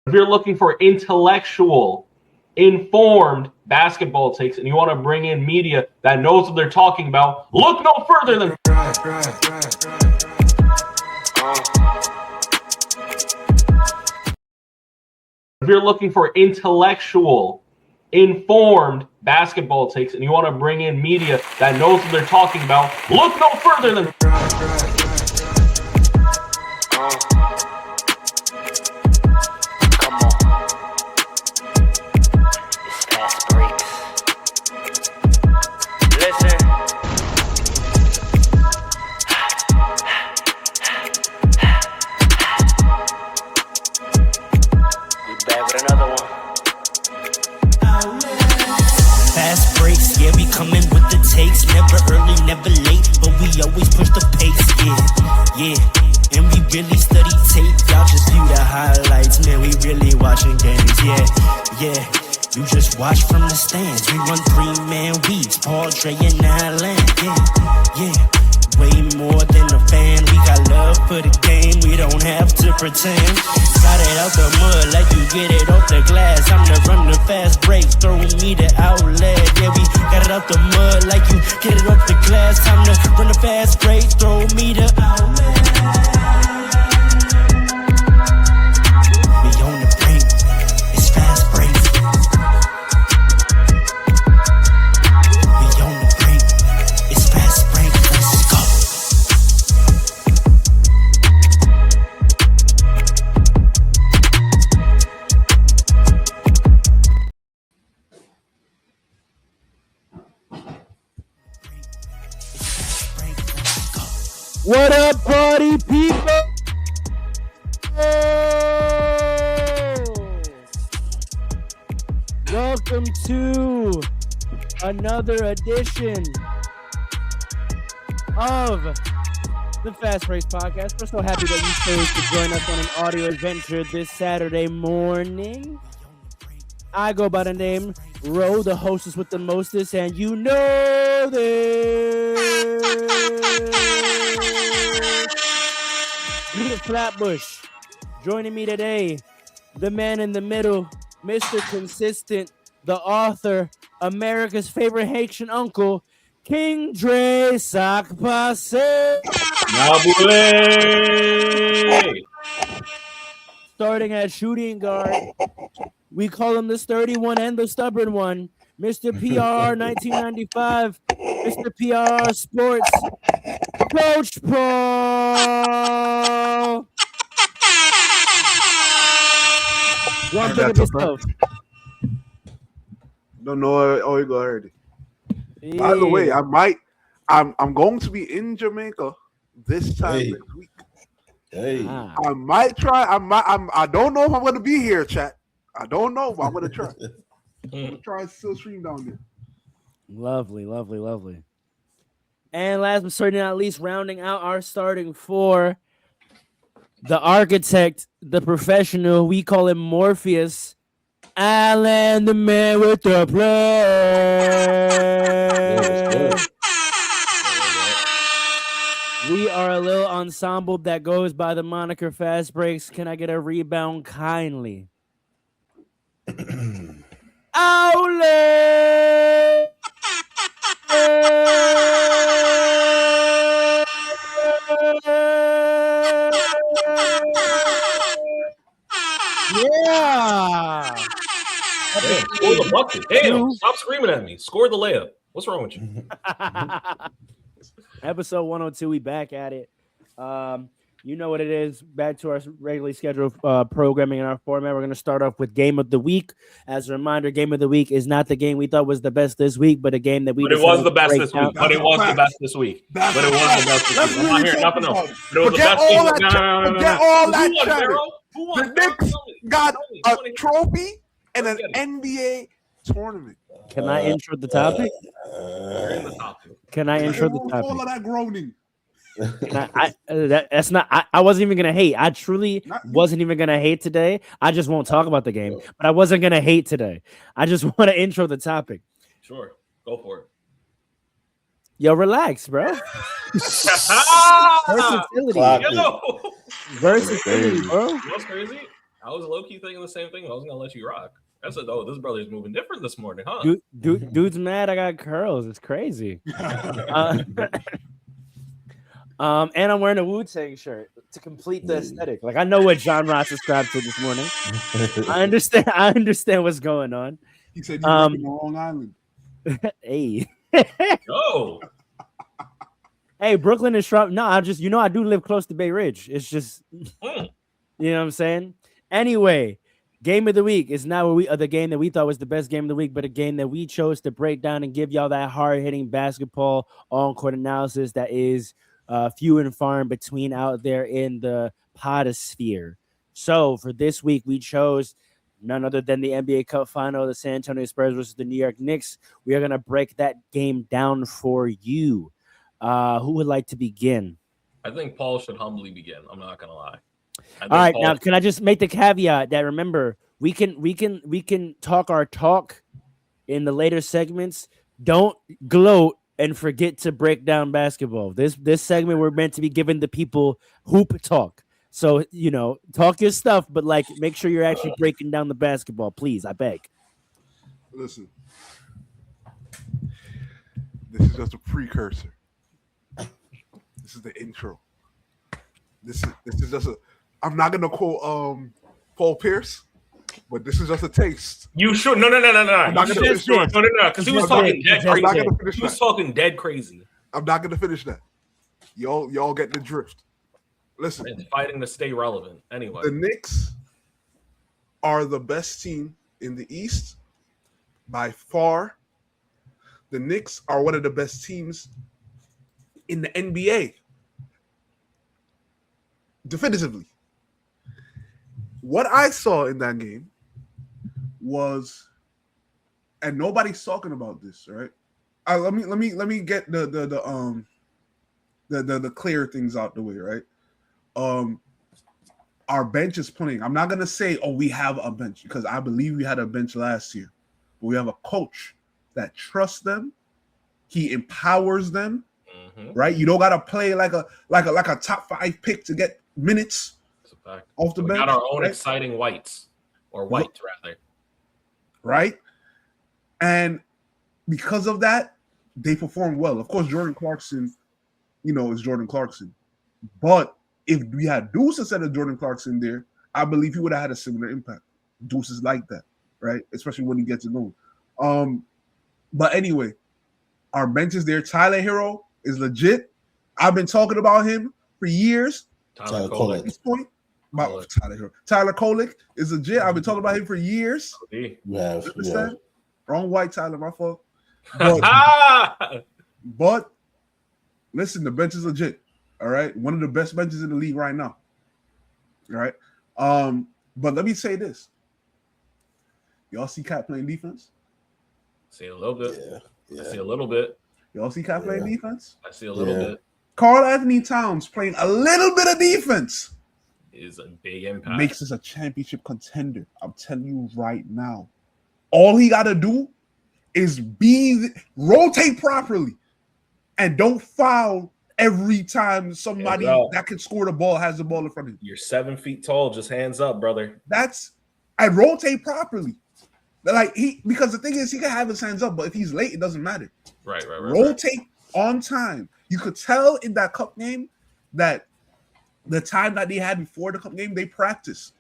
If you're looking for intellectual, informed basketball takes and you want to bring in media that knows what they're talking about, look no further than If you're looking for intellectual, informed basketball takes and you want to bring in media that knows what they're talking about, look no further than watch from the stands. We run 3-man weeks. Paul, Dre, and Allen. Yeah. Way more than a fan. We got love for the game. We don't have to pretend. Got it out the mud like you get it off the glass. I'm the run the fast breaks. Throw me the outlet. Yeah, we got it out the mud like you get it off the glass. Time to run the fast breaks. Throw me the outlet. What up, party people? Welcome to another edition of the Fastbreakspodcast. We're so happy that you chose to join us on an audio adventure this Saturday morning. I go by the name Ro, the hostess with the mostest, and you know this. Flatbush. Joining me today, the man in the middle, Mr. Consistent, the author, America's favorite Haitian uncle, King Dre Sakpase. Starting at shooting guard, we call him the sturdy one and the stubborn one, Mr. PRR 1995, Mr. PRR Sports, Coach Paul. One big of yourself. Don't know how you go already. Yeah. By the way, I'm going to be in Jamaica this time next week. I might try. I don't know if I'm going to be here, chat. I don't know, but I'm going to try. I'm going to try and still stream down there. Lovely. And last but certainly not least, rounding out our starting four, the architect, the professional, we call him Morpheus, Alan, the man with the play. We are a little ensemble that goes by the moniker Fast Breaks. Can I get a rebound kindly? Outlet! Yeah! Score the bucket. Damn, stop screaming at me. Score the layup. What's wrong with you? Episode 102, we back at it. You know what it is. Back to our regularly scheduled programming in our format. We're going to start off with Game of the Week. As a reminder, Game of the Week is not the game we thought was the best this week, but a game that we. But it was the best this week. But it was the best this week. I'm not hearing nothing else. But it was the best game. Forget all that chatter. The Knicks got a trophy and an NBA tournament. Can I intro the topic? Can I intro the topic? All of that groaning. That's not. I wasn't even gonna hate. I truly wasn't even gonna hate today. I just won't talk about the game, but I wasn't gonna hate today. I just want to intro the topic. Sure, go for it. Yo, relax, bro. Versatility. Versatility, bro. You know what's crazy? I was low-key thinking the same thing. I was going to let you rock. I said, oh, this brother's moving different this morning, huh? Dude's mad I got curls. It's crazy. And I'm wearing a Wu-Tang shirt to complete the aesthetic. Like, I know what genre I subscribed to this morning. I understand what's going on. He said you live in Long Island. Hey. Oh. Hey, Brooklyn is strong. No, I do live close to Bay Ridge. It's just, you know what I'm saying? Anyway, game of the week is now the game that we thought was the best game of the week, but a game that we chose to break down and give y'all that hard-hitting basketball on-court analysis that is few and far in between out there in the podosphere. So for this week, we chose none other than the NBA Cup final, the San Antonio Spurs versus the New York Knicks. We are going to break that game down for you. Who would like to begin? I think Paul should humbly begin. I'm not going to lie. All right, now can I just make the caveat that remember we can talk our talk in the later segments. Don't gloat and forget to break down basketball. This segment we're meant to be giving the people hoop talk. So, talk your stuff, but make sure you're actually breaking down the basketball, please. I beg. Listen, this is just a precursor. This is the intro. This is just a. I'm not gonna quote Paul Pierce, but this is just a taste. You should no. I'm not gonna finish that. No, because he was talking dead crazy. I'm not gonna finish that. He was talking dead crazy. I'm not gonna finish that. Y'all get the drift. Listen, it's fighting to stay relevant. Anyway, the Knicks are the best team in the East by far. The Knicks are one of the best teams in the NBA. Definitively. What I saw in that game was, and nobody's talking about this, right? Let me get the clear things out the way, right? Our bench is playing. I'm not gonna say, we have a bench, because I believe we had a bench last year, but we have a coach that trusts them. He empowers them, right? You don't gotta play like a top 5 pick to get minutes off the bench. We got our own exciting whites, or whites rather, right? And because of that, they perform well. Of course, Jordan Clarkson, is Jordan Clarkson, but if we had Deuce instead of Jordan Clarkson there, I believe he would have had a similar impact. Deuce is like that, right? Especially when he gets it going. But anyway, our bench is there. Tyler Hero is legit. I've been talking about him for years. Tyler Kolek. At this point, Tyler Kolek is legit. I've been talking about him for years. Yeah. Wrong white Tyler, my fault. But listen, the bench is legit. All right, one of the best benches in the league right now. All right, but let me say this: y'all see Cat playing defense? See a little bit. Yeah. I see a little bit. Y'all see Cat playing defense? I see a little bit. Karl Anthony Towns playing a little bit of defense is a big impact. Makes us a championship contender. I'm telling you right now. All he got to do is rotate properly and don't foul every time somebody that can score the ball has the ball in front of you. You're 7 feet tall. Just hands up, brother. And rotate properly. Because the thing is, he can have his hands up, but if he's late, it doesn't matter. Right. Rotate on time. You could tell in that cup game that the time that they had before the cup game, they practiced.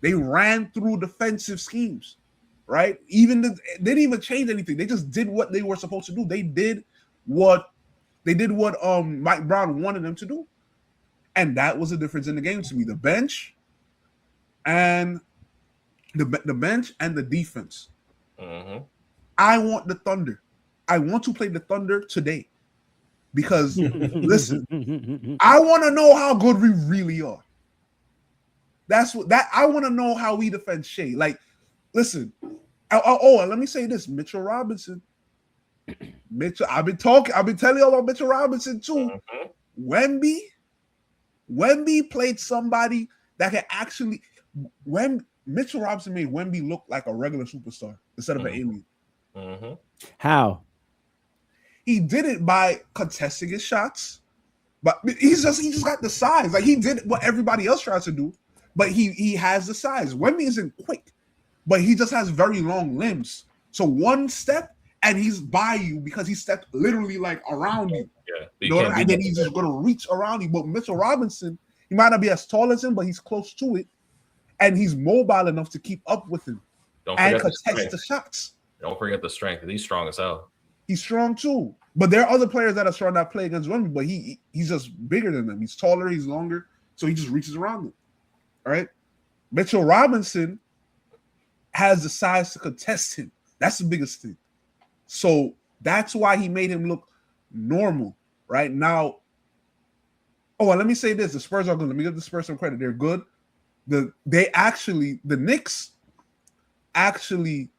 They ran through defensive schemes, right? They didn't even change anything. They just did what they were supposed to do. They did what Mike Brown wanted them to do. And that was the difference in the game to me. The bench and the bench and the defense. Mm-hmm. I want the Thunder. I want to play the Thunder today. Because listen, I want to know how good we really are. I want to know how we defend Shea. Listen. And let me say this: Mitchell Robinson. I've been telling you about Mitchell Robinson too. Mm-hmm. Wemby played somebody that can actually. When Mitchell Robinson made Wemby look like a regular superstar instead of an alien. Mm-hmm. How? He did it by contesting his shots, but he just got the size. He did what everybody else tries to do, but he has the size. Wemby isn't quick, but he just has very long limbs. So one step and he's by you because he stepped literally like around you. Yeah, you know, and then he's just gonna reach around you. But Mitchell Robinson, he might not be as tall as him, but he's close to it, and he's mobile enough to keep up with him and contest the shots. Don't forget the strength. He's strong as hell. He's strong too. But there are other players that are strong that play against Wemby, but he's just bigger than them. He's taller, he's longer, so he just reaches around them. All right. Mitchell Robinson has the size to contest him. That's the biggest thing. So that's why he made him look normal right now. Oh, and let me say this: the Spurs are good. Let me give the Spurs some credit. They're good. The Knicks actually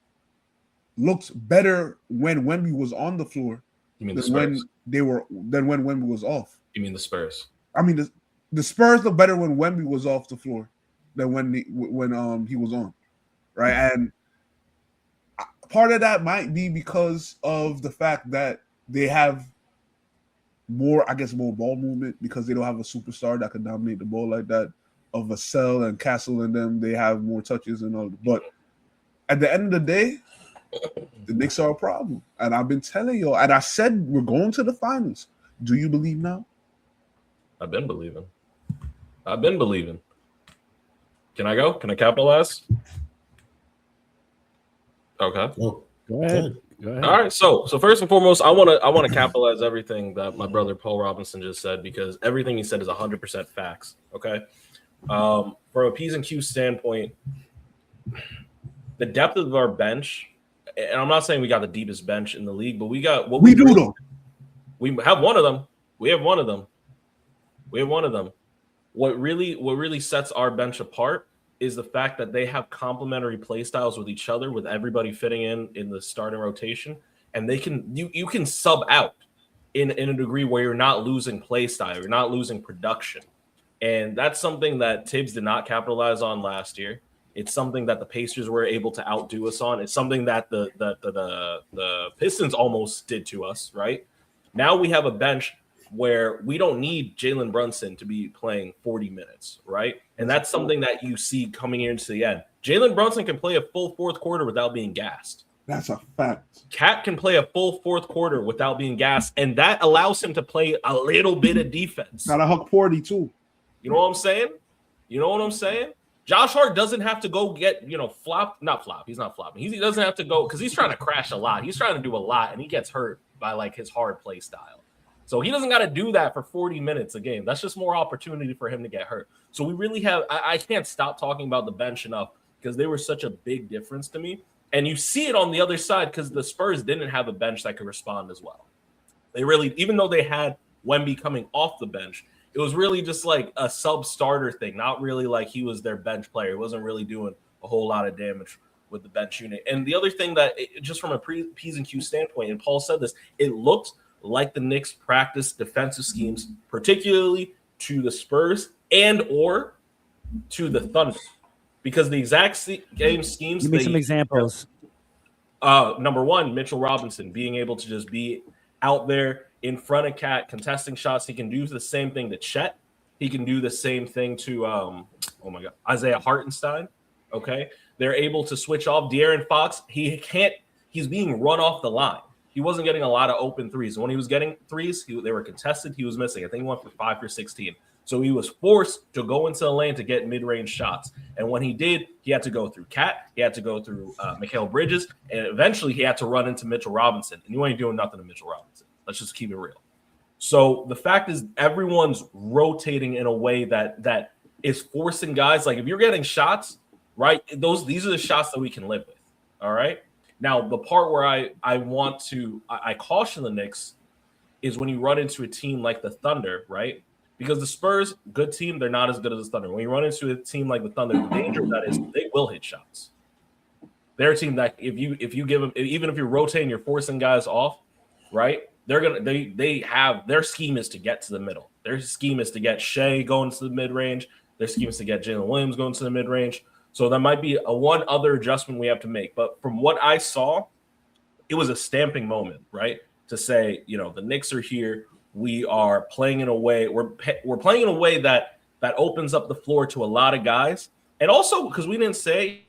looked better when Wemby was on the floor. You mean the Spurs? Than when Wemby was off. You mean the Spurs? I mean the Spurs look better when Wemby was off the floor than when he was on, right? And part of that might be because of the fact that they have more ball movement because they don't have a superstar that can dominate the ball like that. Of Vassell and Castle and them, they have more touches and all. But at the end of the day, the Knicks are a problem. And I've been telling you, and I said we're going to the finals. Do you believe now? I've been believing. Can I go? Can I capitalize? Okay. Go ahead. All right. So first and foremost, I want to capitalize everything that my brother Paul Robinson just said because everything he said is 100% facts. Okay. From a P's and Q's standpoint, the depth of our bench, and I'm not saying we got the deepest bench in the league, but we got what we do. Though. We have one of them. What really sets our bench apart is the fact that they have complementary play styles with each other, with everybody fitting in the starting rotation, and they can you can sub out in a degree where you're not losing play style, you're not losing production. And that's something that Tibbs did not capitalize on last year. It's something that the Pacers were able to outdo us on. It's something that the Pistons almost did to us, right? Now we have a bench where we don't need Jalen Brunson to be playing 40 minutes, right? And that's something that you see coming into the end. Jalen Brunson can play a full fourth quarter without being gassed. That's a fact. Cat can play a full fourth quarter without being gassed, and that allows him to play a little bit of defense. Got a Huck 40 too. You know what I'm saying? Josh Hart doesn't have to go get, not flop. He's not flopping. He doesn't have to go because he's trying to crash a lot. He's trying to do a lot, and he gets hurt by like his hard play style. So he doesn't got to do that for 40 minutes a game. That's just more opportunity for him to get hurt. So we really have – I can't stop talking about the bench enough because they were such a big difference to me. And you see it on the other side because the Spurs didn't have a bench that could respond as well. They really – even though they had Wemby coming off the bench, it was really just like a sub-starter thing, not really like he was their bench player. He wasn't really doing a whole lot of damage with the bench unit. And the other thing that just from a P's and Q's standpoint, and Paul said this, it looked – like the Knicks practice defensive schemes, particularly to the Spurs and or to the Thunder, because the exact game schemes. Give me some examples. Number one, Mitchell Robinson being able to just be out there in front of Cat, contesting shots. He can do the same thing to Chet. He can do the same thing to Isaiah Hartenstein. Okay, they're able to switch off De'Aaron Fox. He's being run off the line. He wasn't getting a lot of open threes. When he was getting threes, they were contested. He was missing. I think he went for 5 for 16. So he was forced to go into the lane to get mid-range shots. And when he did, he had to go through Cat. He had to go through Mikal Bridges. And eventually he had to run into Mitchell Robinson. And you ain't doing nothing to Mitchell Robinson. Let's just keep it real. So the fact is everyone's rotating in a way that is forcing guys. Like if you're getting shots, right, these are the shots that we can live with. All right? Now, the part where I caution the Knicks is when you run into a team like the Thunder, right? Because the Spurs, good team, they're not as good as the Thunder. When you run into a team like the Thunder, the danger of that is they will hit shots. They're a team that if you give them, even if you're rotating, you're forcing guys off, right? They have their scheme is to get to the middle. Their scheme is to get Shea going to the mid range. Their scheme is to get Jalen Williams going to the mid range. So that might be one other adjustment we have to make. But from what I saw, it was a stamping moment, right? To say, the Knicks are here. We are playing in a way we're playing in a way that that opens up the floor to a lot of guys. And also, because we didn't say.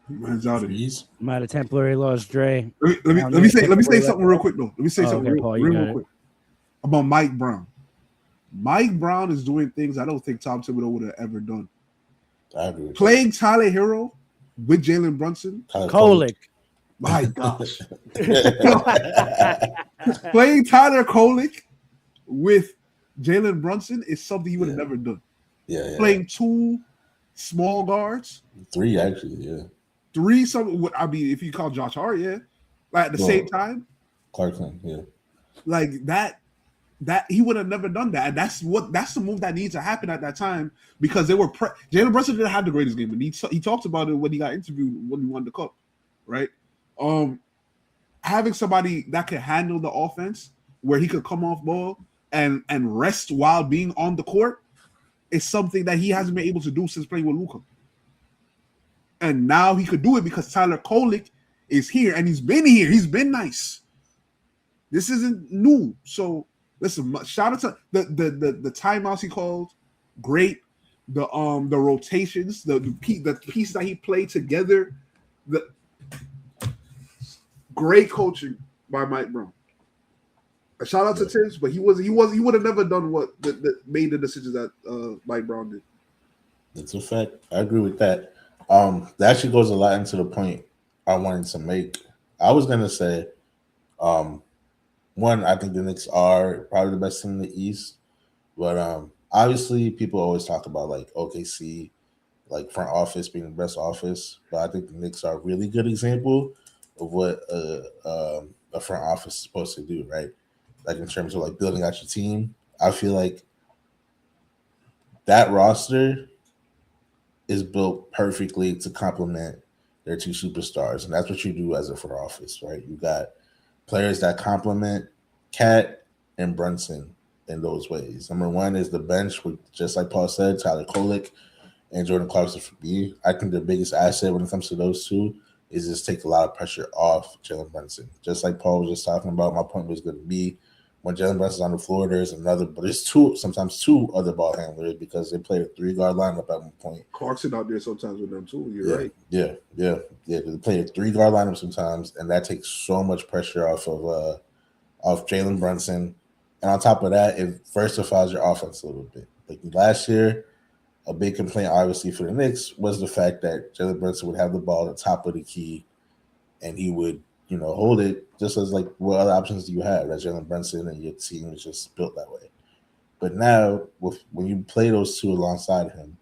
Man's out of here. Might have temporarily lost Dre. Let me say something real quick, though. Let me say something Paul, real quick about Mike Brown. Mike Brown is doing things I don't think Tom Thibodeau would have ever done. I agree. Playing Tyler Hero with Jalen Brunson. Kolek. My gosh. Playing Tyler Kolek with Jalen Brunson is something he would have never done. Yeah. Playing 2 small guards. 3, actually, yeah. 3, I mean, if you call Josh Hart, yeah. Like at the same time. Clarkson, yeah. Like that he would have never done that. And that's the move that needs to happen at that time because they were Jalen Brunson didn't have the greatest game, and he talked about it when he got interviewed when he won the cup, right? Having somebody that could handle the offense where he could come off ball and rest while being on the court is something that he hasn't been able to do since playing with Luka. And now he could do it because Tyler Kolek is here, and he's been here. He's been nice. This isn't new. So listen, shout out to the timeouts he called. Great. The rotations, the piece that he played together. The great coaching by Mike Brown. A shout out to Tibbs, but he would have never done what made the decisions that Mike Brown did. That's a fact. I agree with that. That actually goes a lot into the point I wanted to make. I was gonna say, one, I think the Knicks are probably the best team in the East, but obviously people always talk about like OKC, like front office being the best office, but I think the Knicks are a really good example of what a front office is supposed to do, right? Like in terms of like building out your team. I feel like that roster is built perfectly to complement their 2 superstars, and that's what you do as a front office, right? You got players that complement Cat and Brunson in those ways. Number 1 is the bench, with just like Paul said, Tyler Kolek and Jordan Clarkson for B. I think the biggest asset when it comes to those 2 is just take a lot of pressure off Jalen Brunson. Just like Paul was just talking about, my point was going to be when Jalen Brunson's on the floor, there's sometimes two other ball handlers because they play a 3-guard lineup at one point. Clarkson out there sometimes with them too. You're right. Yeah. They play a 3-guard lineup sometimes, and that takes so much pressure off of Jalen Brunson. And on top of that, it diversifies your offense a little bit. Like last year, a big complaint obviously for the Knicks was the fact that Jalen Brunson would have the ball at the top of the key, and he would hold it just as like what other options do you have? That Jalen Brunson and your team is just built that way. But now, when you play those 2 alongside him,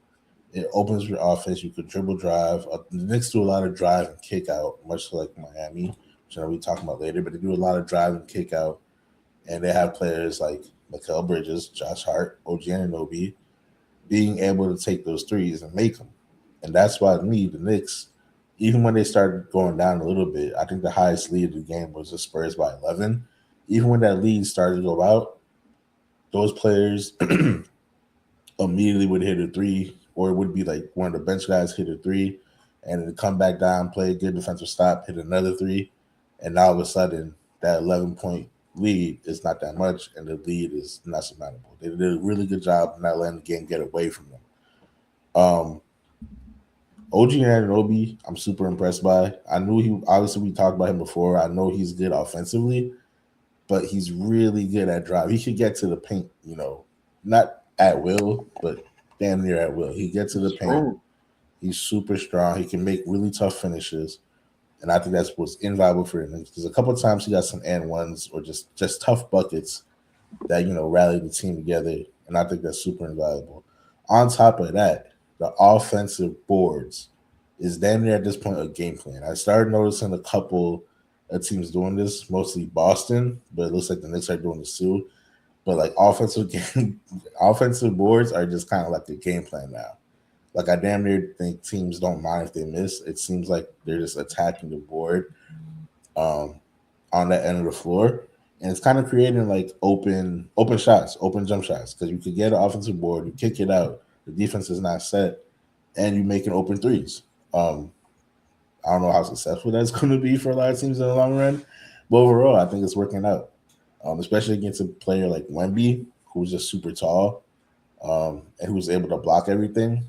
it opens your offense. You could dribble drive. The Knicks do a lot of drive and kick out, much like Miami, which we'll be talking about later. But they do a lot of drive and kick out, and they have players like Mikal Bridges, Josh Hart, OG Anunoby, being able to take those threes and make them. And that's why, to me, the Knicks, even when they started going down a little bit, I think the highest lead of the game was the Spurs by 11. Even when that lead started to go out, those players immediately would hit a 3, or it would be like one of the bench guys hit a 3, and then come back down, play a good defensive stop, hit another 3, and now all of a sudden that 11-point lead is not that much, and the lead is not surmountable. They did a really good job of not letting the game get away from them. OG Anunoby, I'm super impressed by. I knew obviously we talked about him before. I know he's good offensively, but he's really good at drive. He should get to the paint, not at will, but damn near at will. He gets to the paint. He's super strong. He can make really tough finishes. And I think that's what's invaluable for him. Because a couple of times he got some and ones or just tough buckets that, rally the team together. And I think that's super invaluable. On top of that, the offensive boards is damn near at this point a game plan. I started noticing a couple of teams doing this, mostly Boston, but it looks like the Knicks are doing this too. But like offensive boards are just kind of like a game plan now. Like I damn near think teams don't mind if they miss. It seems like they're just attacking the board on that end of the floor. And it's kind of creating like open shots, open jump shots. Because you could get an offensive board, you kick it out, the defense is not set, and you make an open threes. I don't know how successful that's going to be for a lot of teams in the long run, but overall, I think it's working out. especially against a player like Wemby, who's just super tall, and who's able to block everything.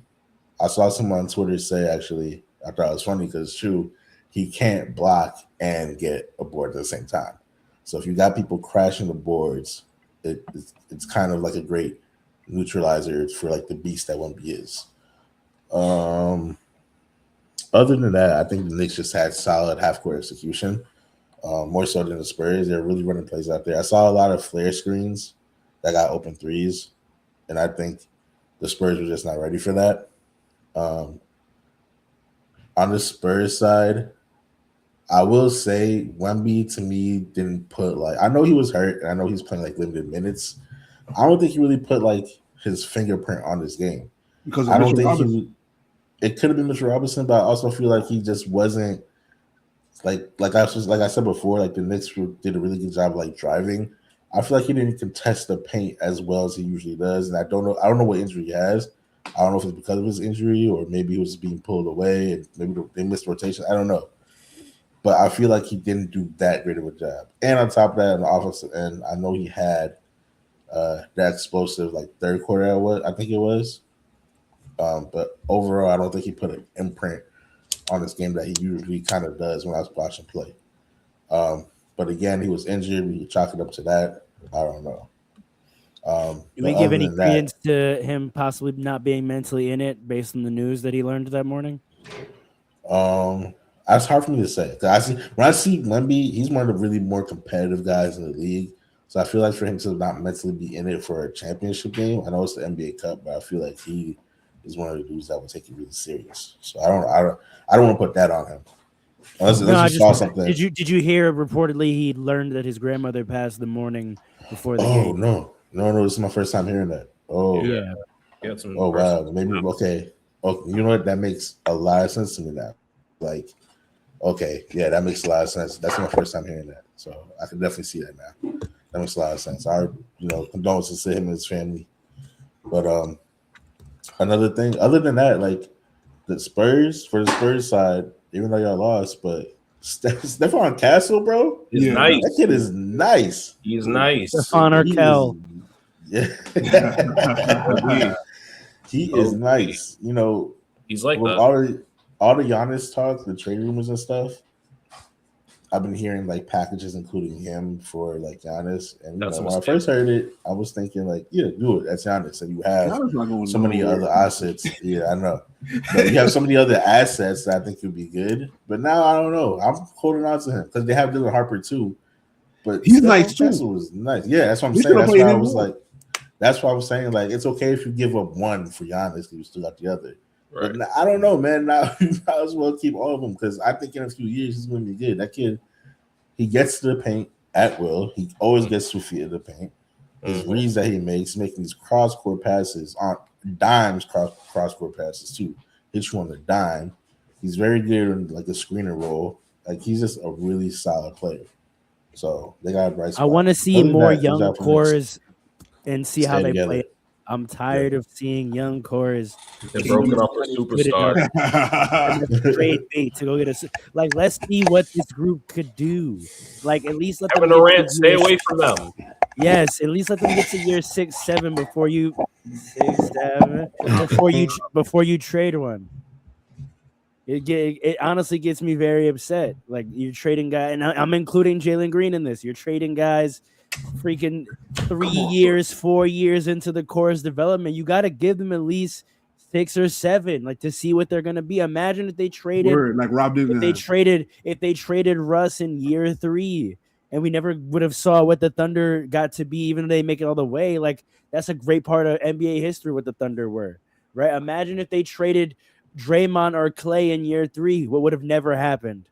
I saw someone on Twitter say, actually, I thought it was funny because it's true, he can't block and get a board at the same time. So if you got people crashing the boards, it's kind of like a great neutralizer for like the beast that Wemby is. Other than that, I think the Knicks just had solid half-court execution, more so than the Spurs. They're really running plays out there. I saw a lot of flare screens that got open threes, and I think the Spurs were just not ready for that. On the Spurs side, I will say Wemby to me didn't put like, I know he was hurt and I know he's playing like limited minutes. I don't think he really put like his fingerprint on this game. Because I don't think it could have been Mr. Robinson, but I also feel like he just wasn't like I said before, like the Knicks did a really good job of like driving. I feel like he didn't contest the paint as well as he usually does, and I don't know what injury he has. I don't know if it's because of his injury or maybe he was being pulled away and maybe they missed rotation. I don't know. But I feel like he didn't do that great of a job. And on top of that, on the offensive end, I know he had that explosive like third quarter, I think it was. But overall, I don't think he put an imprint on this game that he usually kind of does when I was watching play. But again, he was injured. We could chalk it up to that. I don't know. Do we give any credence to him possibly not being mentally in it based on the news that he learned that morning? That's hard for me to say. When I see Wemby, he's one of the really more competitive guys in the league. So I feel like for him to not mentally be in it for a championship game, I know it's the NBA Cup, but I feel like he is one of the dudes that would take it really serious. So I don't want to put that on him. Unless you saw something. Did you hear reportedly he learned that his grandmother passed the morning before the game? No, this is my first time hearing that. Oh yeah. Oh wow, maybe okay. Oh, you know what? That makes a lot of sense to me now. Like, okay, yeah, that makes a lot of sense. That's my first time hearing that, so I can definitely see that now. That makes a lot of sense. Condolences to him and his family. But another thing, other than that, like the Spurs, for the Spurs side, even though y'all lost, but Stephon Castle, bro, is nice. That kid is nice. He's nice. Stephon Arkell. Yeah. He is nice. You know, he's like all the Giannis talk, the trade rumors and stuff. I've been hearing like packages including him for like Giannis, and when I first heard it, I was thinking like, yeah, do it. That's Giannis, and you have so many other assets. Yeah, I know, but you have so many other assets that I think would be good. But now I don't know. I'm holding on to him because they have Dylan Harper too. But he's nice too. Was nice. Yeah, that's what I'm saying. That's why I was like, that's why I was saying like it's okay if you give up one for Giannis because you still got the other. Right. But I don't know, man. Now you might as well keep all of them because I think in a few years he's going to be good. That kid, he gets to the paint at will. He always gets 2 feet of the paint. His reads that he makes, making these cross-court passes on dimes, cross-court passes too. Hits you on the dime. He's very good in like a screener role. Like he's just a really solid player. So they got a bright spot. I want to see more young cores and see how they play. I'm tired of seeing young cores. They're broken off a superstar. Trade bait to go get us. Like, let's see what this group could do. Like, at least let them. Durant, stay away from them. Yes, at least let them get to year 6, 7 before you trade one. It honestly gets me very upset. Like you're trading guys, and I'm including Jalen Green in this. You're trading guys. Freaking 3 years, 4 years into the core's development, you got to give them at least 6 or 7, like to see what they're gonna be. Imagine if they traded, like Rob did. If they traded Russ in year 3, and we never would have saw what the Thunder got to be, even if they make it all the way. Like that's a great part of NBA history. What the Thunder were, right? Imagine if they traded Draymond or Clay in year 3, what would have never happened?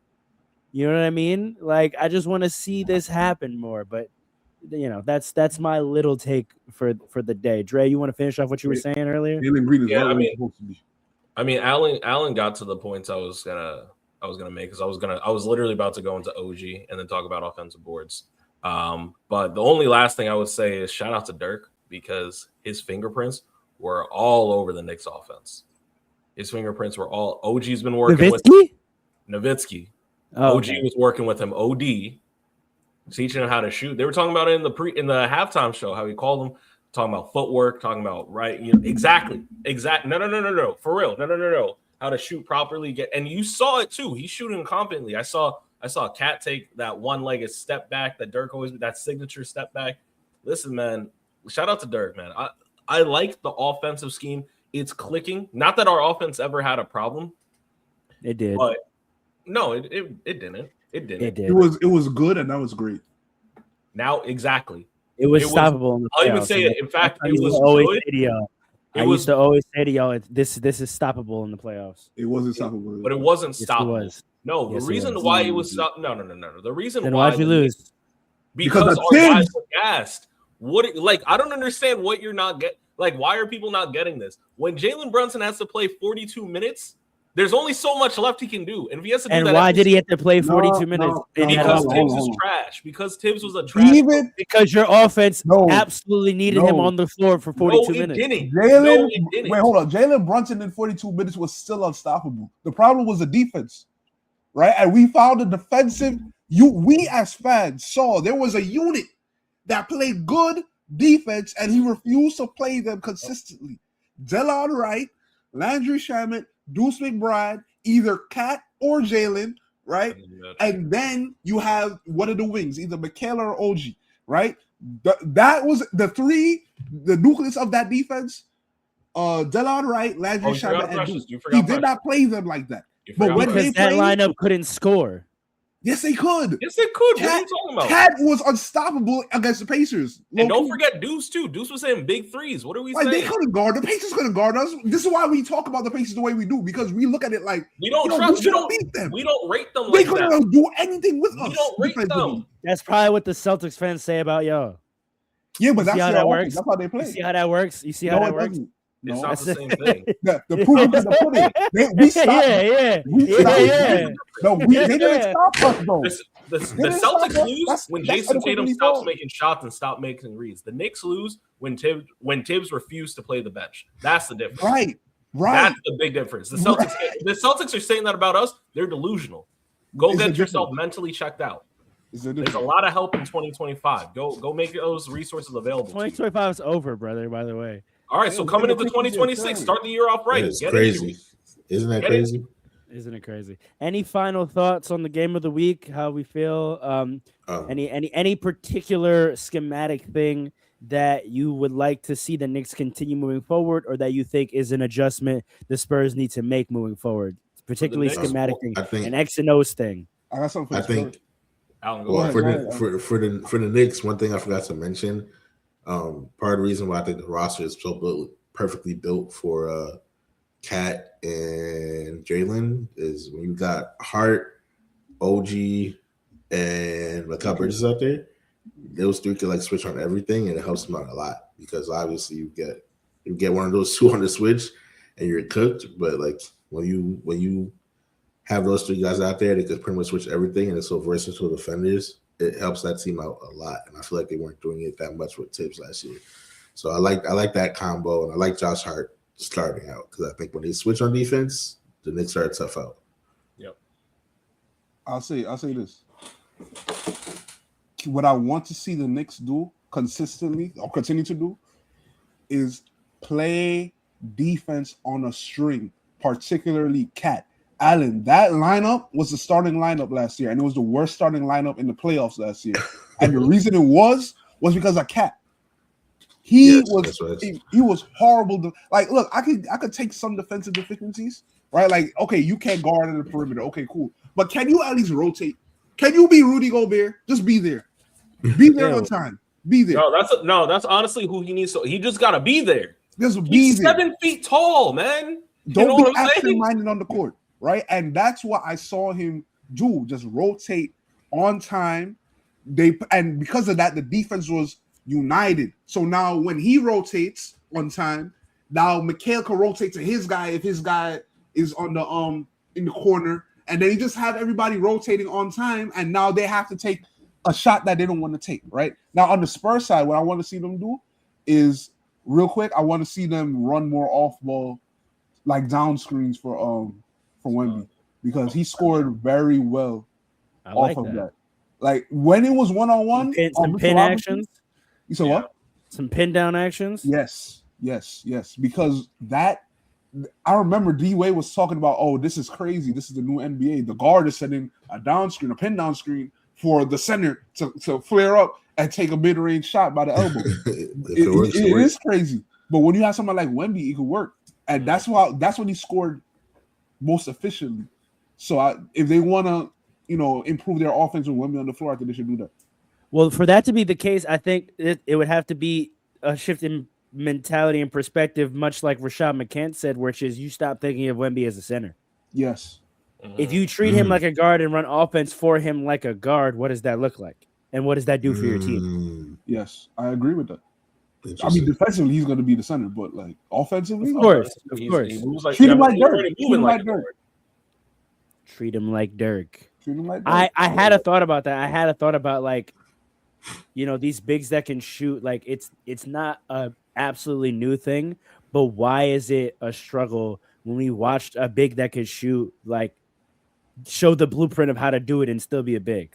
You know what I mean? Like I just want to see this happen more, but. You know, that's my little take for the day. Dre, you want to finish off what you were saying earlier? Yeah, I mean, Alan got to the points I was gonna make because I was literally about to go into OG and then talk about offensive boards. But the only last thing I would say is shout out to Dirk because his fingerprints were all over the Knicks offense. His fingerprints were all. OG's been working with Nowitzki. Oh, OG was working with him. OD. teaching him how to shoot. They were talking about it in the halftime show, how he called them, talking about footwork, talking about exactly. No, for real, no, how to shoot properly. And you saw it too. He's shooting confidently. I saw Cat take that one-legged step back that Dirk always, that signature step back. Listen, man, shout out to Dirk, man. I like the offensive scheme. It's clicking. Not that our offense ever had a problem. It did. But no, it didn't. It didn't. It did. It was good, and that was great. Now, exactly. It was stoppable. I'll even say it. In fact, it was good. I used to always say to y'all, this is stoppable in the playoffs. It wasn't stoppable. But it wasn't Yes, stoppable. it was. No, Yes, the reason why it was stopped. No. The reason then why why'd you lose? Because our guys were gassed. I don't understand what you're not getting. Like, why are people not getting this? When Jalen Brunson has to play 42 minutes, there's only so much left he can do. And if he has to do that, why did he have to play 42 minutes? Because Tibbs is trash. Because Tibbs was a trash. Because your offense absolutely needed him on the floor for 42 minutes. It didn't. Wait, hold on. Jalen Brunson in 42 minutes was still unstoppable. The problem was the defense, right? And we found a defensive. We as fans saw there was a unit that played good defense, and he refused to play them consistently. Delon Wright, Landry Shamet, Deuce McBride, either Cat or Jalen, right? And then you have one of the wings, either Michaela or OG, right? That was the nucleus of that defense. Delon Wright, Landry Shamet, and Deuce. He did not play them like that. But when because that lineup couldn't score. Yes, they could. Yes, they could. What are you talking about? Cat was unstoppable against the Pacers. And don't forget Deuce, too. Deuce was saying big threes. What are we saying? They couldn't guard. The Pacers couldn't guard us. This is why we talk about the Pacers the way we do, because we look at it like we don't trust. We don't beat them. We don't rate them like that. They couldn't do anything with us. We don't rate them. That's probably what the Celtics fans say about y'all. Yeah, but that's how that works. That's how they play. You see how that works? You see how that works? It's not the same thing. The proof is in the pudding. We stopped. No, they didn't stop us, though. The Celtics lose when Jason Tatum stops making shots and stop making reads. The Knicks lose when Tibbs refused to play the bench. That's the difference. Right. That's the big difference. The Celtics are saying that about us. They're delusional. Go get yourself mentally checked out. There's a lot of help in 2025. Go make those resources available. 2025 is over, brother, by the way. All right, so coming into 2026, start the year off right. It's crazy. Isn't that crazy? Isn't it crazy? Any final thoughts on the game of the week? How we feel? Any particular schematic thing that you would like to see the Knicks continue moving forward, or that you think is an adjustment the Spurs need to make moving forward? Particularly schematic thing, an X and O's thing. I got something. I think. Well, for the Knicks, one thing I forgot to mention. Part of the reason why I think the roster is so perfectly built for Cat and Jalen is when you got Hart, OG, and Mikal Bridges out there, those three could switch on everything, and it helps them out a lot because obviously you get one of those two on the switch and you're cooked. But when you have those three guys out there, they could pretty much switch everything, and it's so versatile defenders. It helps that team out a lot, and I feel like they weren't doing it that much with Tibbs last year. So I like that combo, and I like Josh Hart starting out because I think when they switch on defense, the Knicks are tough out. Yep. I'll say this. What I want to see the Knicks do consistently or continue to do is play defense on a string, particularly Cat. Allen, that lineup was the starting lineup last year, and it was the worst starting lineup in the playoffs last year. And the reason it was because of Cat. He was horrible. Look, I could take some defensive deficiencies, right? Okay, you can't guard in the perimeter. Okay, cool. But can you at least rotate? Can you be Rudy Gobert? Just be there. Be there on time. Be there. That's honestly who he needs. So he just gotta be there. He's 7 feet tall, man. Don't be absent-minded on the court. Right, and that's what I saw him do. Just rotate on time. And because of that, the defense was united. So now when he rotates on time, now Mikal can rotate to his guy if his guy is on the in the corner, and then he just have everybody rotating on time. And now they have to take a shot that they don't want to take. Right now on the Spurs side, what I want to see them do is real quick. I want to see them run more off ball, down screens for Wemby, because he scored very well off of that. Like when it was 1-on-1, some pin actions. You said what? Some pin down actions. Yes. Because that I remember D-Wade was talking about, oh, this is crazy. This is the new NBA. The guard is setting a pin down screen for the center to flare up and take a mid-range shot by the elbow. It is crazy. But when you have someone like Wemby, it could work. And that's when he scored most efficiently. So if they want to, improve their offense with Wemby on the floor, I think they should do that. Well, for that to be the case, I think it would have to be a shift in mentality and perspective, much like Rashad McCants said, which is you stop thinking of Wemby as a center. Yes. If you treat him like a guard and run offense for him like a guard, what does that look like? And what does that do for your team? Yes, I agree with that. I mean, defensively, he's going to be the center, but like offensively, of course. Treat him like Dirk. Treat him like Dirk. I had a thought about that. I had a thought about like, these bigs that can shoot. Like it's not a absolutely new thing, but why is it a struggle when we watched a big that could shoot? Like, show the blueprint of how to do it and still be a big.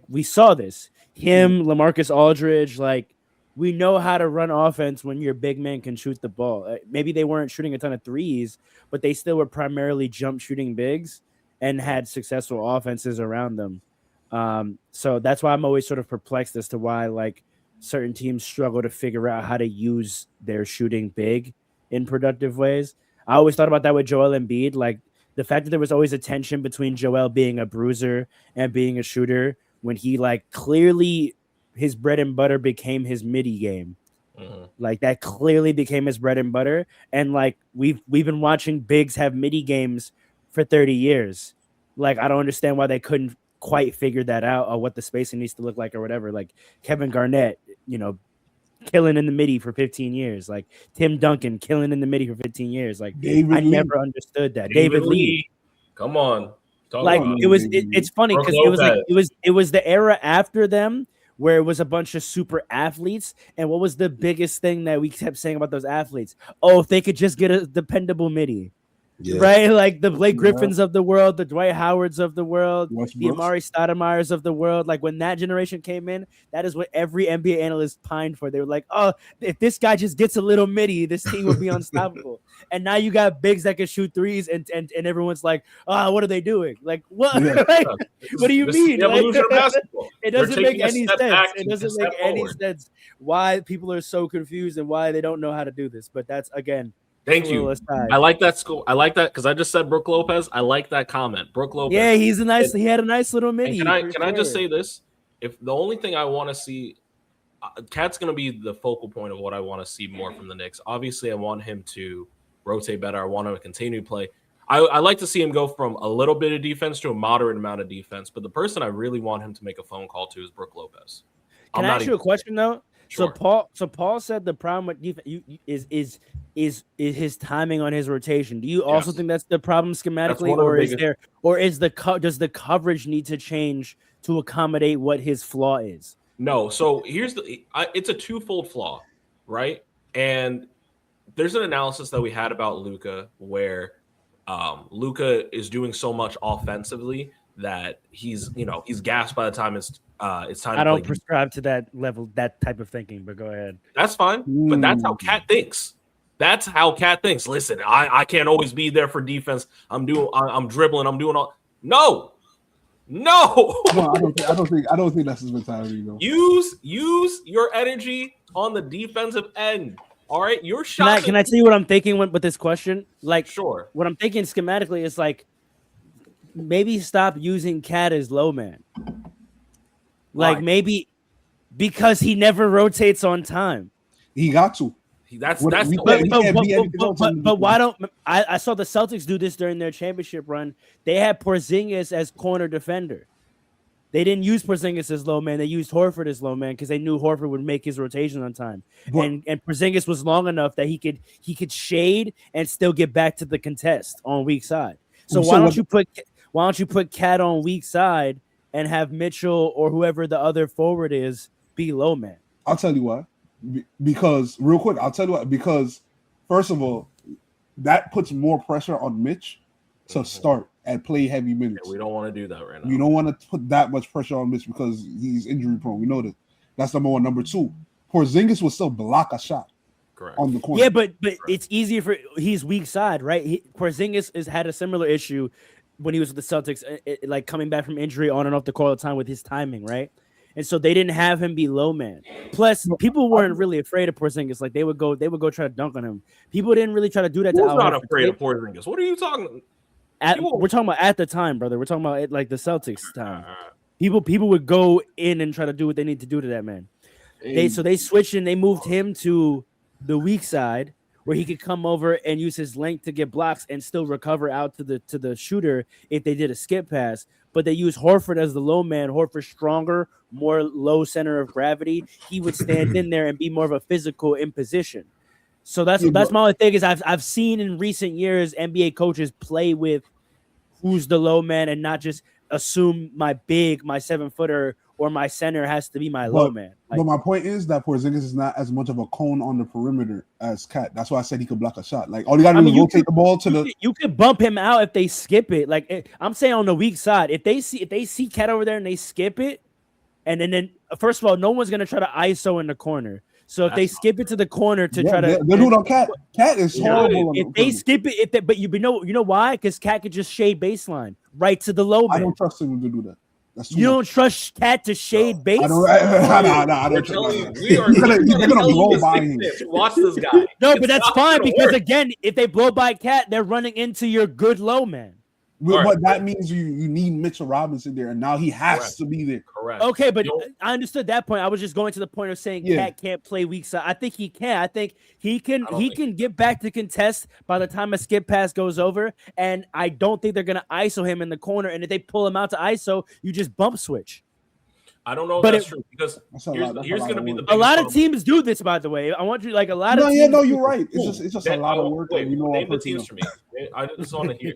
We saw this. Him, LaMarcus Aldridge, like we know how to run offense when your big man can shoot the ball. Maybe they weren't shooting a ton of threes, but they still were primarily jump shooting bigs and had successful offenses around them. So that's why I'm always sort of perplexed as to why like certain teams struggle to figure out how to use their shooting big in productive ways. I always thought about that with Joel Embiid, like the fact that there was always a tension between Joel being a bruiser and being a shooter when he like clearly his bread and butter became his midi game. Like that clearly became his bread and butter. And like we've been watching bigs have midi games for 30 years. Like I don't understand why they couldn't quite figure that out or what the spacing needs to look like or whatever. Like Kevin Garnett, killing in the midi for 15 years. Like Tim Duncan killing in the midi for 15 years. Like I never understood that. David Lee. Come on. It's funny because it was the era after them where it was a bunch of super athletes. And what was the biggest thing that we kept saying about those athletes? Oh, if they could just get a dependable midi. Yeah. Right, like the Blake Griffins of the world, the Dwight Howards of the world, the Amari Stoudemires of the world. Like when that generation came in, that is what every NBA analyst pined for. They were like, "Oh, if this guy just gets a little midi, this team will be unstoppable." And now you got bigs that can shoot threes, and everyone's like, "Oh, what are they doing? Like what? Like, what do you mean? Like, it doesn't make any sense. It doesn't make any sense why people are so confused and why they don't know how to do this." But that's again. Thank you. I like that school. I like that because I just said Brook Lopez. I like that comment. Brook Lopez. Yeah, he had a nice little midi. Can I just say this? If the only thing I want to see, Cat's going to be the focal point of what I want to see more from the Knicks. Obviously, I want him to rotate better. I want him to continue to play. I like to see him go from a little bit of defense to a moderate amount of defense. But the person I really want him to make a phone call to is Brook Lopez. Can I ask you a question though? Sure. So Paul said the problem with defense is his timing on his rotation. Do you also think that's the problem schematically, does the coverage need to change to accommodate what his flaw is? No. So here's it's a twofold flaw, right? And there's an analysis that we had about Luka where Luka is doing so much offensively that he's gassed by the time it's time. I don't prescribe to that level, that type of thinking, but go ahead. That's fine, but that's how Cat thinks. That's how Cat thinks. Listen, I can't always be there for defense. I'm dribbling. I'm doing all. No. I don't think that's his mentality. No. Use your energy on the defensive end. All right, your shot. Can I tell you what I'm thinking with this question? Like, sure. What I'm thinking schematically is like maybe stop using Cat as low man. Like maybe because he never rotates on time. He got to. But why don't I saw the Celtics do this during their championship run? They had Porzingis as corner defender. They didn't use Porzingis as low man. They used Horford as low man because they knew Horford would make his rotation on time. And Porzingis was long enough that he could shade and still get back to the contest on weak side. So why don't you put Cat on weak side and have Mitchell or whoever the other forward is be low man? I'll tell you why. Because real quick, I'll tell you what. Because first of all, that puts more pressure on Mitch to start. and play heavy minutes. Yeah, we don't want to do that right now. You don't want to put that much pressure on Mitch because he's injury prone. We know that. That's number one. Number two, Porzingis will still block a shot. Correct. On the corner. Yeah, but it's easier for he's weak side, right? Porzingis has had a similar issue when he was with the Celtics, like coming back from injury on and off the court all the time with his timing, right? And so they didn't have him be low man. Plus, people weren't really afraid of Porzingis. Like they would go try to dunk on him. People didn't really try to do that. Who's not afraid of Porzingis? What are you talking about? We're talking about at the time, brother. We're talking about it like the Celtics time. People would go in and try to do what they need to do to that man. So they switched and they moved him to the weak side where he could come over and use his length to get blocks and still recover out to the shooter if they did a skip pass. But they used Horford as the low man. Horford stronger, more low center of gravity. He would stand in there and be more of a physical in position. So that's my only thing is I've seen in recent years NBA coaches play with who's the low man and not just assume my 7-footer or my center has to be my low man. But my point is that Porzingis is not as much of a cone on the perimeter as Cat. That's why I said he could block a shot. Like all you gotta do is rotate the ball to the. You could bump him out if they skip it. Like I'm saying on the weak side, if they see Cat over there and they skip it, and then first of all, no one's gonna try to ISO in the corner. So if they skip it to the corner to try to, they do it on Cat. Cat is horrible. If they skip it, but you know why? Because Cat could just shade baseline right to the low man. I don't trust him to do that. You don't trust Cat to shade base? I don't trust him. They're gonna blow by him. Watch this guy. No, but that's fine because again, if they blow by Cat, they're running into your good low man. But that means you need Mitchell Robinson there, and now he has to be there. Correct. Okay, but I understood that point. I was just going to the point of saying Cat can't play weak side. I think he can. I think he can get back to contest by the time a skip pass goes over, and I don't think they're gonna ISO him in the corner. And if they pull him out to ISO, you just bump switch. I don't know if that's true because here's going to be the a lot of teams do this. By the way, I want you like a lot of. You're right. It's just a lot of work. Name the teams for me. I just want to hear.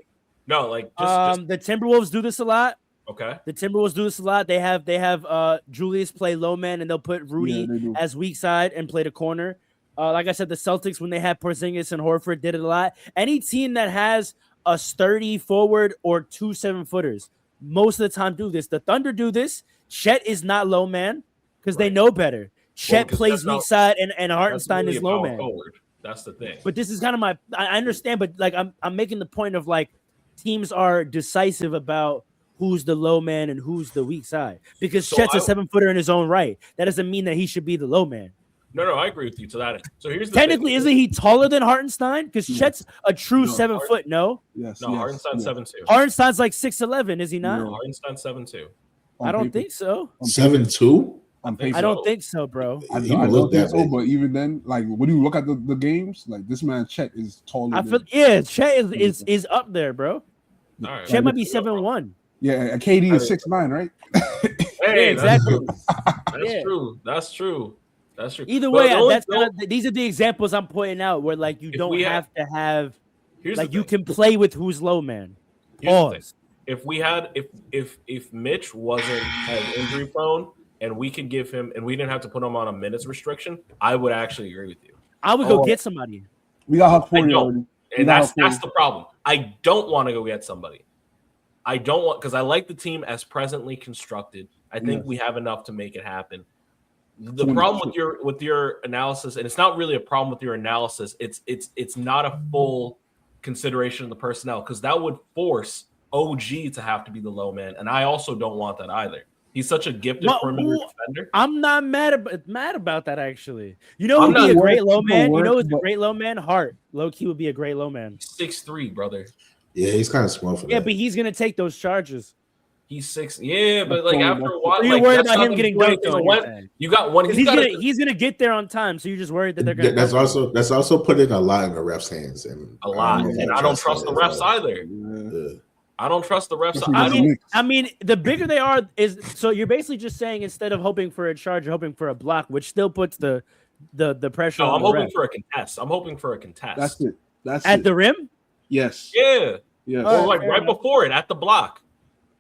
No, like just the Timberwolves do this a lot. Okay. The Timberwolves do this a lot. They have Julius play low man and they'll put Rudy as weak side and play the corner. Like I said, the Celtics when they had Porzingis and Horford did it a lot. Any team that has a sturdy forward or 2 7-footers most of the time do this. The Thunder do this. Chet is not low man because they know better. Chet plays weak side and Hartenstein is low man. Forward. That's the thing. But this is kind of I understand, but like I'm making the point of like teams are decisive about who's the low man and who's the weak side because Chet's a 7-footer in his own right. That doesn't mean that he should be the low man. No, I agree with you to that end. So here's the technically, isn't he taller than Hartenstein? Because Chet's a true 7 foot. No, Hartenstein's 7'2". Hartenstein's like 6'11", is he not? No, Hartenstein's 7'2". I don't think so. 7'2"? I don't think so, bro. I don't think so, but even then, like when you look at the games, like this man Chet is taller. Chet is up there, bro. Right, Chet might be 7'1". Yeah, KD is 6'9", right? Hey, exactly. That's true. Either way, these are the examples I'm pointing out where like you don't have to have like you can play with who's low man. Pause. If Mitch wasn't as injury prone and we could give him and we didn't have to put him on a minutes restriction, I would actually agree with you. I would go get somebody. We got Huck for you already. And that's the problem. I don't want to go get somebody. I don't want because I like the team as presently constructed. I think we have enough to make it happen. The problem with your analysis, and it's not really a problem with your analysis. It's not a full consideration of the personnel because that would force OG to have to be the low man, and I also don't want that either. He's such a gifted perimeter defender. I'm not mad about that actually. You know who would be a great low man? You know who's a great low man? Hart. Low key would be a great low man. 6'3", brother. Yeah, he's kind of small for that. Yeah, but he's gonna take those charges. He's 6. Yeah, but like after a while, you're worried about him getting dunked on. You got one. He's gonna get there on time, so you're just worried that they're gonna. That's also putting a lot in the refs' hands, and a lot. And I don't trust the refs either. Yeah. I don't trust the refs. I mean, the bigger they are is so you're basically just saying instead of hoping for a charge, you're hoping for a block, which still puts the pressure. No, on I'm hoping for a contest. I'm hoping for a contest. That's it. That's at the rim. Yes. Yeah. Yeah. Or like right before it at the block.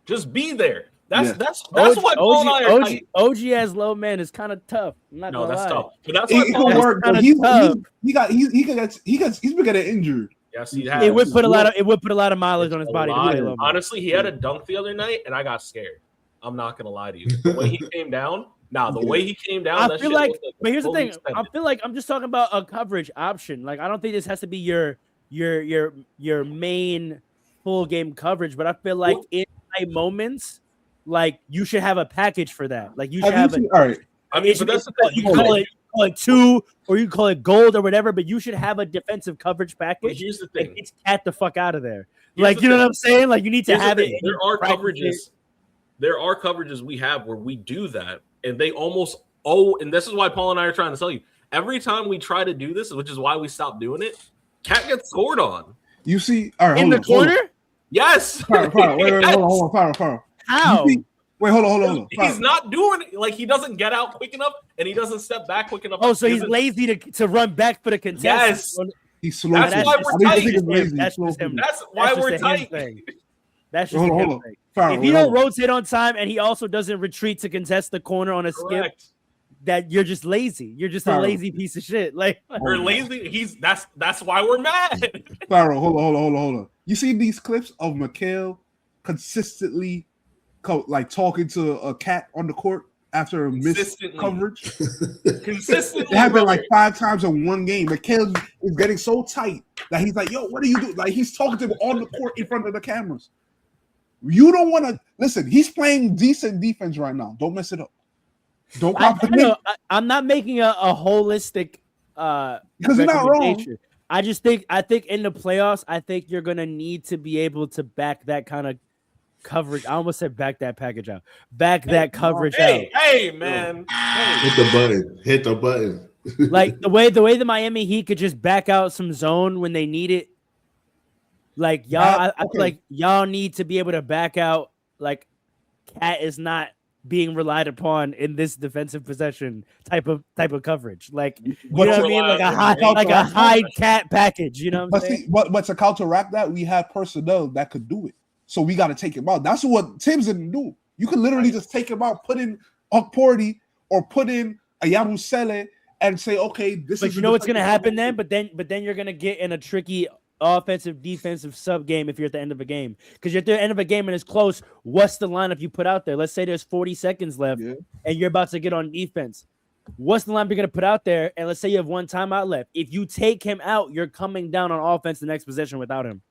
Just be there. That's why Paul and I are OG as low man is kind of tough. I'm not that's lie. tough. But that's why Paul work. But he's been getting injured. Yes, he has. It would put a lot of mileage on his body. Honestly, he had a dunk the other night, and I got scared. I'm not gonna lie to you. The way he came down, way he came down, I feel like, but here's the thing. I feel like I'm just talking about a coverage option. Like, I don't think this has to be your main full game coverage, but I feel like in high moments, like you should have a package for that. Like you should have it. All right. I mean, but that's the thing. You call it 2, or you call it gold or whatever, but you should have a defensive coverage package. But here's the thing: it's cat the fuck out of there. Like, you know what I'm saying? Like, you need to have it. There are coverages. There are coverages we have where we do that, and they almost and this is why Paul and I are trying to tell you. Every time we try to do this, which is why we stopped doing it, Cat gets scored on. You see, all right, in the corner? Yes. Wait, hold on. How? Wait, hold on. He's not doing it. Like, he doesn't get out quick enough, and he doesn't step back quick enough. Oh, so he's lazy to run back for the contest. Yes. He's slow. That's why we're tight. That's why we're tight. That's just hold on. If you don't rotate on time and he also doesn't retreat to contest the corner on a skip, that you're just lazy. You're just a lazy piece of shit. Like, we're lazy. That's why we're mad. Farrell, hold on. You see these clips of Mikal consistently like talking to a cat on the court after a missed coverage? Consistently. It happened like 5 times in one game. Mikal is getting so tight that he's like, yo, what are you doing? Like, he's talking to him on the court in front of the cameras. You don't want to listen. He's playing decent defense right now. Don't mess it up. Don't compliment. I'm not making a holistic because you're not wrong. I think in the playoffs, I think you're gonna need to be able to back that kind of coverage. I almost said back that package out. Back that coverage out. Hey, man. Hit the button. Like the way the Miami Heat could just back out some zone when they need it. Like, y'all, I feel like y'all need to be able to back out. Like, Cat is not being relied upon in this defensive possession type of coverage. Like, you know what I mean? Like a high Cat package. You know what I'm saying? But to counteract that, we have personnel that could do it. So we got to take him out. That's what Tibbs didn't do. You could literally just take him out, put in Okporti or put in Ayabusele and say, okay, this is. But you know what's going to happen then? But then you're going to get in a tricky offensive defensive sub game if you're at the end of a game, because you're at the end of a game and it's close. What's the lineup you put out there? Let's say there's 40 seconds left and you're about to get on defense. What's the lineup you're gonna put out there? And let's say you have one timeout left. If you take him out, you're coming down on offense the next possession without him,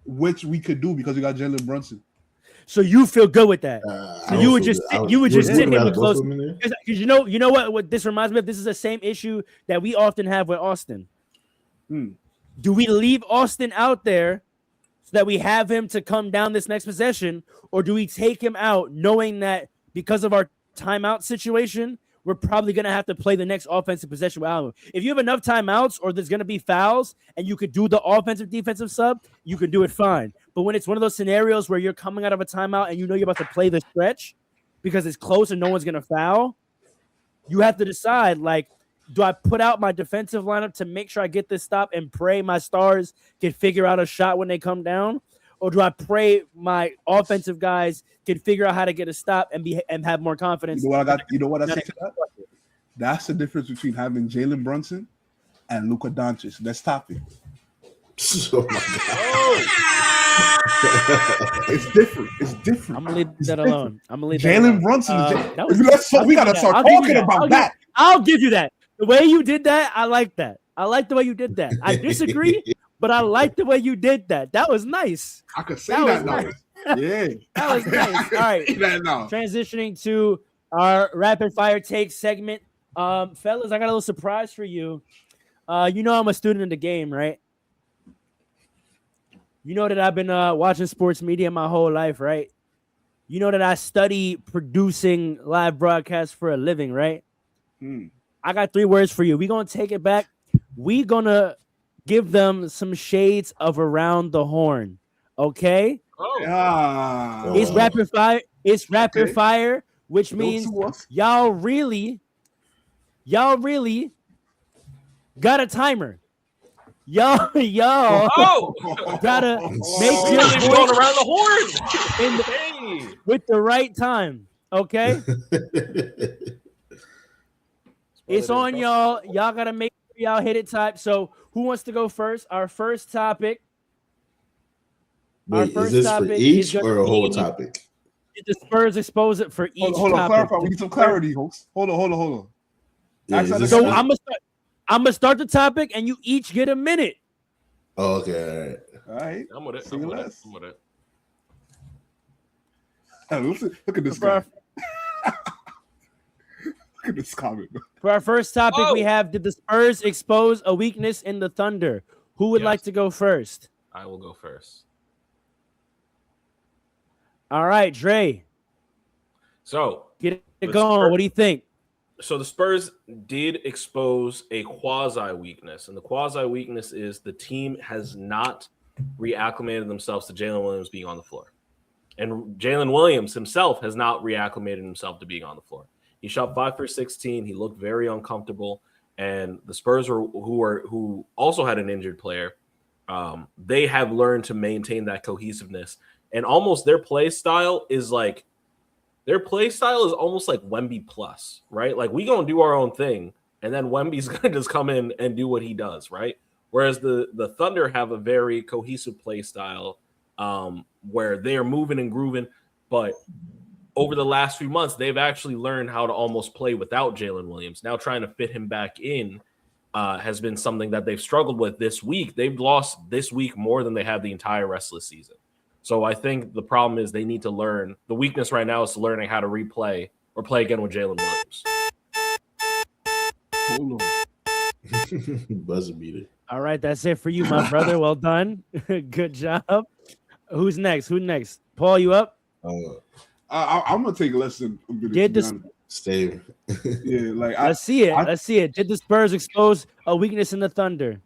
which we could do because we got Jalen Brunson. So you feel good with that? So you would just sit him close, because you know what this reminds me of. This is the same issue that we often have with Austin. Do we leave Austin out there so that we have him to come down this next possession, or do we take him out knowing that because of our timeout situation, we're probably going to have to play the next offensive possession without him? If you have enough timeouts or there's going to be fouls and you could do the offensive defensive sub, you could do it fine. But when it's one of those scenarios where you're coming out of a timeout and you know you're about to play the stretch because it's close and no one's going to foul, you have to decide, like, do I put out my defensive lineup to make sure I get this stop and pray my stars can figure out a shot when they come down? Or do I pray my offensive guys can figure out how to get a stop and have more confidence? You know what I say to that? That's the difference between having Jalen Brunson and Luka Doncic. Let's stop it. Oh my God. It's different. I'm gonna leave that alone. Jalen Brunson. We gotta start talking about that. I'll give you that. The way you did that, I like that. I like the way you did that. I disagree, but I like the way you did that. That was nice. I could say that now. Nice. Yeah. That was nice. All right. Transitioning to our rapid fire take segment. Fellas, I got a little surprise for you. You know I'm a student of the game, right? You know that I've been watching sports media my whole life, right? You know that I study producing live broadcasts for a living, right? I got 3 words for you. We're going to take it back. We're going to give them some shades of around the horn, okay? It's rapid fire. It's rapid fire, which means y'all really got a timer. Y'all gotta make your voice going around the horn with the right time, okay? It's on y'all. Y'all gotta make y'all hit it. Type. So who wants to go first? Our first topic. Wait, is this for each or a whole topic? Did the Spurs expose it for each hold on, topic? clarify. We need some clarity, folks. Hold on. Yeah, So I'm gonna start the topic, and you each get a minute. Oh, okay, all right. I'm with it. Look at this guy. Look at this comment. For our first topic, we have: did the Spurs expose a weakness in the Thunder? Who would like to go first? I will go first. All right, Dre. So get it going. What do you think? So the Spurs did expose a quasi weakness, and the quasi weakness is the team has not reacclimated themselves to Jalen Williams being on the floor, and Jalen Williams himself has not reacclimated himself to being on the floor. He shot 5 for 16. He looked very uncomfortable, and the Spurs who also had an injured player. They have learned to maintain that cohesiveness, and almost their play style is almost like Wemby plus, right? Like we gonna do our own thing, and then Wemby's gonna just come in and do what he does, right? Whereas the Thunder have a very cohesive play style, where they are moving and grooving. But over the last few months, they've actually learned how to almost play without Jalen Williams. Now trying to fit him back in has been something that they've struggled with this week. They've lost this week more than they have the entire rest of the season. So I think the problem is they need to learn. The weakness right now is learning how to replay or play again with Jalen Williams. Hold on. Buzzer beater. All right, that's it for you, my brother. Well done. Good job. Who's next? Who next? Paul, you up? I'm gonna take less than a minute. Did the stay? Yeah, like let's see it. Let's see it. Did the Spurs expose a weakness in the Thunder?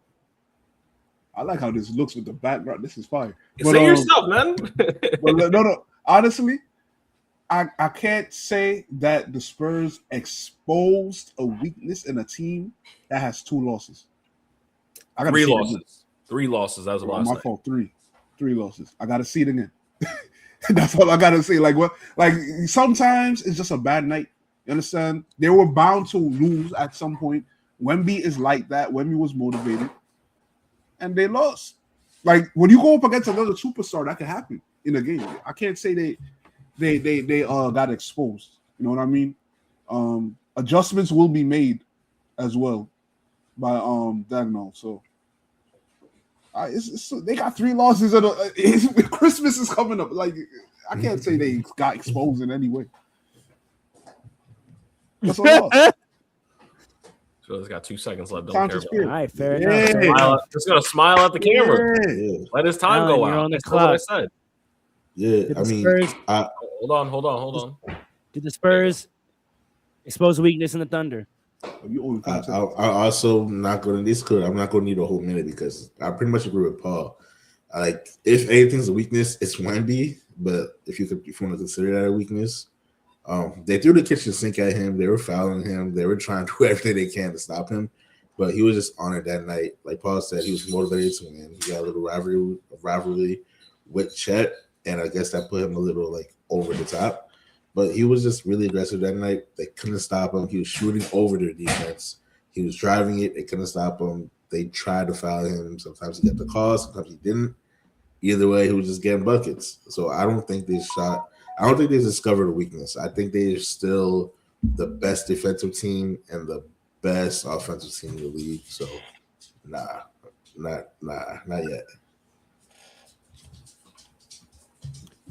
I like how this looks with the background. This is fire. Say yourself, man. But no. Honestly, I can't say that the Spurs exposed a weakness in a team that has 2 losses. I got 3 losses. 3 losses. That was the last. My fault. 3 losses. I got to see it again. That's all I got to say. Like what? Like sometimes it's just a bad night. You understand? They were bound to lose at some point. Wemby is like that. Wemby was motivated. And they lost. Like when you go up against another superstar, that can happen in a game. I can't say they got exposed. You know what I mean? Adjustments will be made as well by Dagno. So they got 3 losses. Christmas is coming up. Like I can't say they got exposed in any way. That's all. So it's got 2 seconds left. Don't care about it. All right, fair enough. Just gonna smile at the camera. Yeah. Let his time go out. You're on the That's clock. what I said. Yeah, I mean, hold on. Did the Spurs expose a weakness in the Thunder? I also not going to this. I'm not going to need a whole minute because I pretty much agree with Paul. Like, if anything's a weakness, it's Wemby. But if you want to consider that a weakness. They threw the kitchen sink at him. They were fouling him. They were trying to do everything they can to stop him. But he was just on it that night. Like Paul said, he was motivated to win. He got a little rivalry with Chet, and I guess that put him a little like over the top. But he was just really aggressive that night. They couldn't stop him. He was shooting over their defense. He was driving it. They couldn't stop him. They tried to foul him. Sometimes he got the call. Sometimes he didn't. Either way, he was just getting buckets. So I don't think they discovered a weakness. I think they're still the best defensive team and the best offensive team in the league. So, not yet.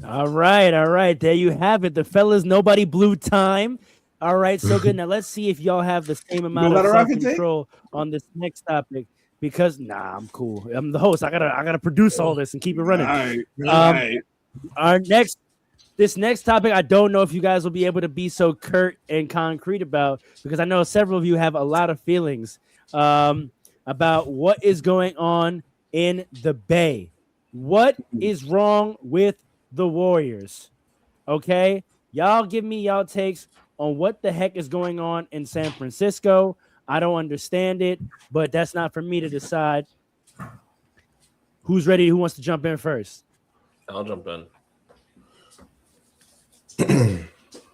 All right. There you have it. The fellas, nobody blew time. All right, so good. Now let's see if y'all have the same amount of self-control on this next topic. Because I'm cool. I'm the host. I gotta produce all this and keep it running. All right. This next topic, I don't know if you guys will be able to be so curt and concrete about, because I know several of you have a lot of feelings about what is going on in the Bay. What is wrong with the Warriors? Okay, y'all give me y'all takes on what the heck is going on in San Francisco. I don't understand it, but that's not for me to decide. Who's ready? Who wants to jump in first? I'll jump in.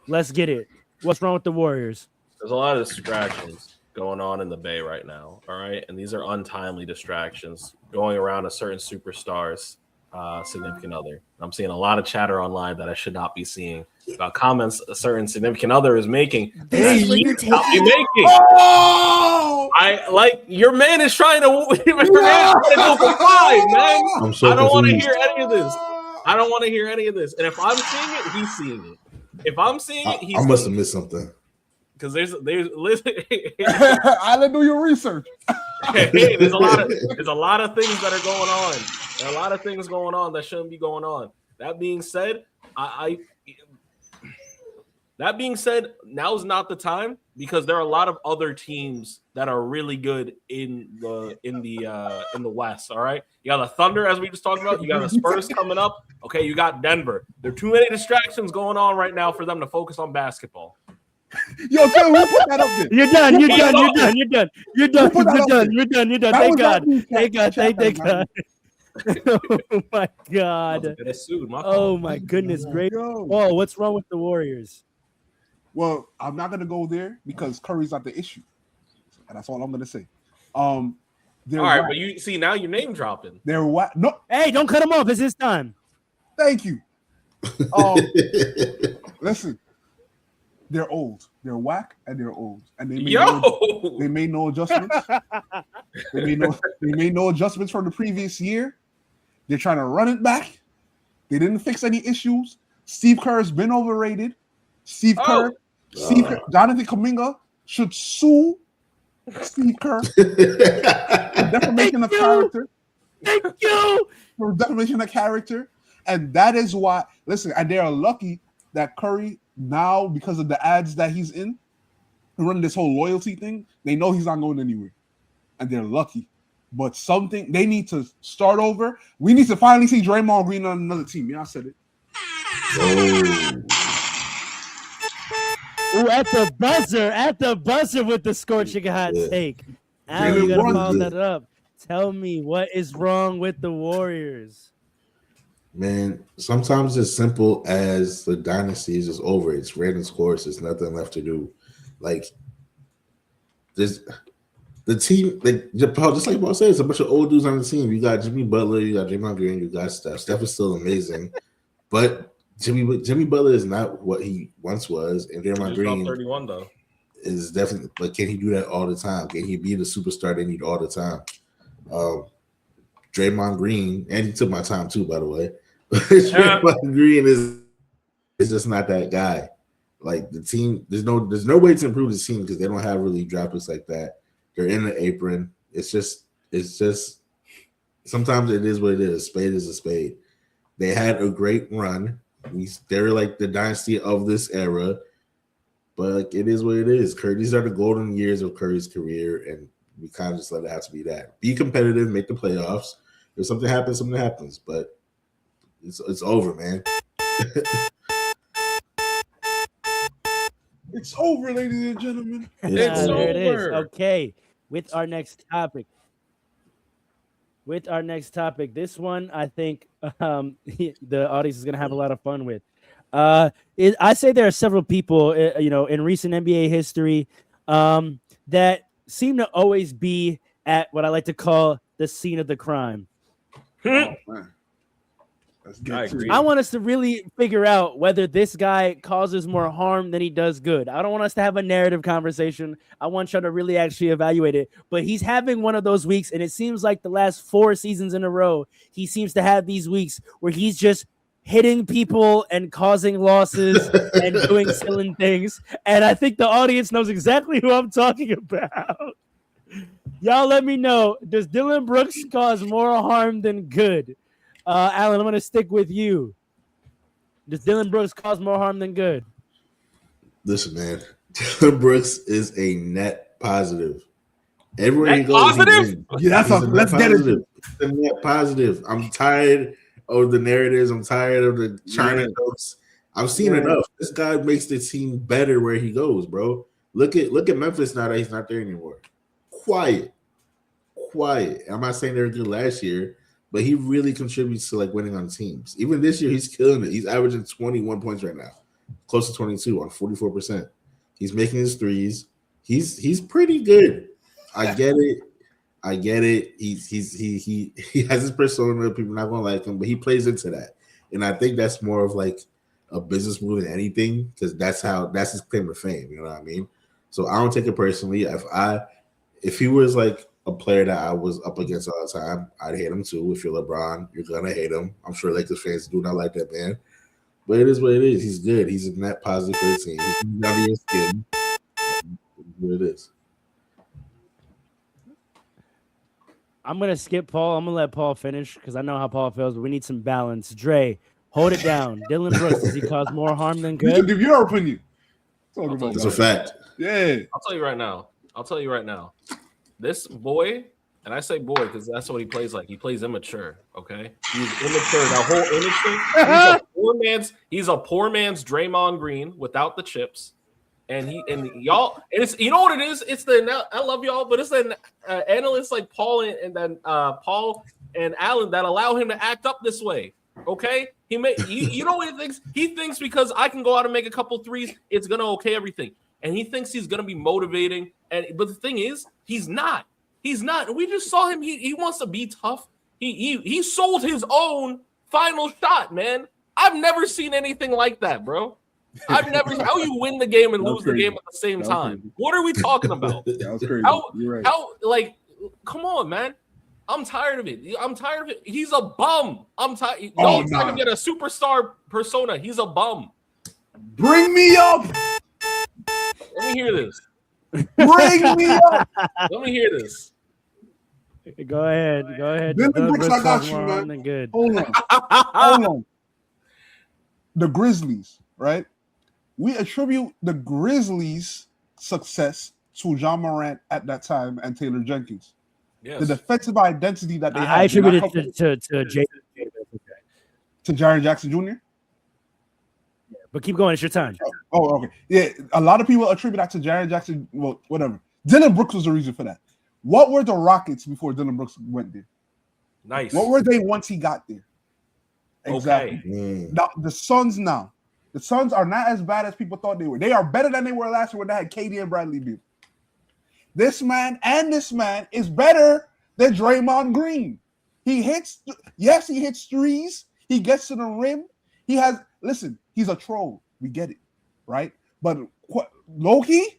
Let's get it. What's wrong with the Warriors? There's a lot of distractions going on in the Bay right now. All right, and these are untimely distractions going around a certain superstar's significant other. I'm seeing a lot of chatter online that I should not be seeing about comments a certain significant other is making. This is what you're taking. Oh! I like your man is trying to go for 5, man. I'm so I don't want to confused. hear any of this. I don't want to hear any of this. And if I'm seeing it, he's seeing it. If I'm seeing it, he's I must have seeing missed something. because there's I do your research. hey, there's a lot of things that are going on. There are a lot of things going on that shouldn't be going on. That being said, now's not the time because there are a lot of other teams that are really good in the West. All right, you got the Thunder, as we just talked about. You got the Spurs coming up. Okay, you got Denver. There are too many distractions going on right now for them to focus on basketball. Yo, Phil, who put that up there? You're done. Thank God. Oh my God. Oh my goodness, great. Oh, what's wrong with the Warriors? Well, I'm not gonna go there because Curry's not the issue, and that's all I'm gonna say. All right, but you see now you're name dropping. They're what? No, hey, don't cut him off. It's his time. Thank you. Listen, they're old. They're whack and they're old, and they made no adjustments. They made no adjustments from the previous year. They're trying to run it back. They didn't fix any issues. Steve Kerr's been overrated. Jonathan Kuminga should sue Steve Kerr for defamation of character. Thank you. For defamation of character. And that is why, listen, and they are lucky that Curry now, because of the ads that he's in, running this whole loyalty thing, they know he's not going anywhere. And they're lucky. But they need to start over. We need to finally see Draymond Green on another team. Yeah, I said it. Ooh, at the buzzer with the scorching hot take. Now you gotta follow that up. Tell me what is wrong with the Warriors. Man, sometimes it's simple as the dynasty is just over. It's ran its course. There's nothing left to do. Like there's the team, just like Paul said, it's a bunch of old dudes on the team. You got Jimmy Butler, you got Draymond Green, you got Steph. Steph is still amazing, but Jimmy Butler is not what he once was, and Draymond Green 31 though is definitely. But can he do that all the time? Can he be the superstar they need all the time? Draymond Green, and he took my time too, by the way. Draymond Green is just not that guy. Like the team, there's no way to improve the team because they don't have really draft picks like that. They're in the apron. It's just sometimes it is what it is. A spade is a spade. They had a great run. They're like the dynasty of this era, but it is what it is. These are the golden years of Curry's career, and we kind of just let it have to be that. Be competitive, make the playoffs. If something happens, something happens. But it's over, man. It's over, ladies and gentlemen. It's There over. it is. Okay, with our next topic. This one, I think the audience is going to have a lot of fun with. I say there are several people, in recent NBA history that seem to always be at what I like to call the scene of the crime. Oh, man. I agree. I want us to really figure out whether this guy causes more harm than he does good. I don't want us to have a narrative conversation. I want y'all to really actually evaluate it. But he's having one of those weeks, and it seems like the last 4 seasons in a row, he seems to have these weeks where he's just hitting people and causing losses and doing silly things. And I think the audience knows exactly who I'm talking about. Y'all let me know. Does Dylan Brooks cause more harm than good? Alan, I'm going to stick with you. Does Dylan Brooks cause more harm than good? Listen, man. Dylan Brooks is a net positive. Everywhere he goes, positive? Yeah, let's get it. It's a net positive. I'm tired of the narratives. I'm tired of the China jokes. I've seen enough. This guy makes the team better where he goes, bro. Look at Memphis now that he's not there anymore. Quiet. I'm not saying they were good last year, but he really contributes to like winning on teams. Even this year, he's killing it. He's averaging 21 points right now, close to 22 on 44%. He's making his threes. He's pretty good. I get it. He has his persona. People not gonna like him, but he plays into that, and I think that's more of like a business move than anything because that's his claim to fame. You know what I mean? So I don't take it personally. If he was like a player that I was up against all the time, I'd hate him too. If you're LeBron, you're gonna hate him. I'm sure Lakers fans do not like that man, but it is what it is. He's good. He's a net positive for the team. He's out of your skin. What it is. I'm gonna skip Paul. I'm gonna let Paul finish because I know how Paul feels, but we need some balance. Dre, hold it down. Dylan Brooks, does he cause more harm than good? Give your opinion. It's a fact. Yeah. I'll tell you right now. This boy, and I say boy because that's what he plays like. He plays immature. Okay, he's immature. That whole innocent. He's a poor man's Draymond Green without the chips. And y'all, and it's you know what it is. It's I love y'all, but it's the analysts like Paul and then Paul and Allen that allow him to act up this way. Okay, you know what he thinks? He thinks because I can go out and make a couple threes, it's gonna okay everything, and he thinks he's gonna be motivating. But the thing is, he's not. He's not. We just saw him. He wants to be tough. He sold his own final shot, man. I've never seen anything like that, bro. I've never how you win the game and lose the game at the same time. Crazy. What are we talking about? That was crazy. Right. How like come on, man. I'm tired of it. He's a bum. I'm tired. Don't try to get a superstar persona. He's a bum. Bring me up. Let me hear this. Bring me up. Let me hear this. Go ahead. Dylan Brooks, I got you, man. Good. Hold on. The Grizzlies, right? We attribute the Grizzlies' success to John Morant at that time and Taylor Jenkins. Yes. The defensive identity that they had. I attribute it to Jay. To Jaren Jackson Jr.? Yeah, but keep going. It's your time. Oh, okay. Yeah, a lot of people attribute that to Jaren Jackson. Well, whatever. Dylan Brooks was the reason for that. What were the Rockets before Dylan Brooks went there? Nice. What were they once he got there? Exactly. Okay. Now, the Suns are not as bad as people thought they were. They are better than they were last year when they had KD and Bradley Beal. This man is better than Draymond Green. He hits threes. He gets to the rim. He's a troll. We get it, right? But low-key,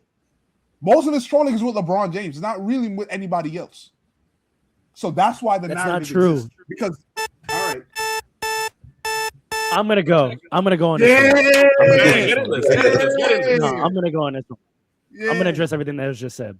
most of his trolling is with LeBron James. It's not really with anybody else. So that's why that's narrative not true. Exists. Because, all right. I'm gonna go on this one. No, I'm gonna go on this one. I'm gonna address everything that was just said.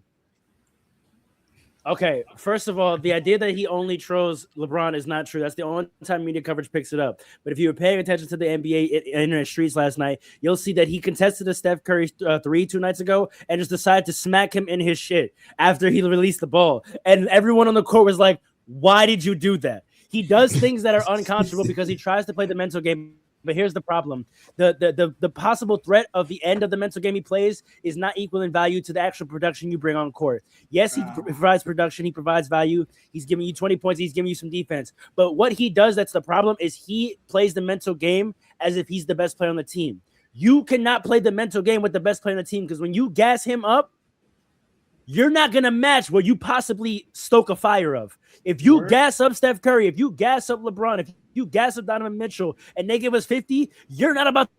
Okay, first of all, the idea that he only trolls LeBron is not true. That's the only time media coverage picks it up. But if you were paying attention to the NBA internet streets last night, you'll see that he contested a Steph Curry 3 2 nights ago and just decided to smack him in his shit after he released the ball. And everyone on the court was like, why did you do that? He does things that are unconscionable because he tries to play the mental game. But here's the problem. The possible threat of the end of the mental game he plays is not equal in value to the actual production you bring on court. Yes, he provides production. He provides value. He's giving you 20 points. He's giving you some defense. But what he does, that's the problem, is he plays the mental game as if he's the best player on the team. You cannot play the mental game with the best player on the team because when you gas him up, you're not going to match what you possibly stoke a fire of. If you gas up Steph Curry, if you gas up LeBron, if you gas up Donovan Mitchell, and they give us 50, you're not about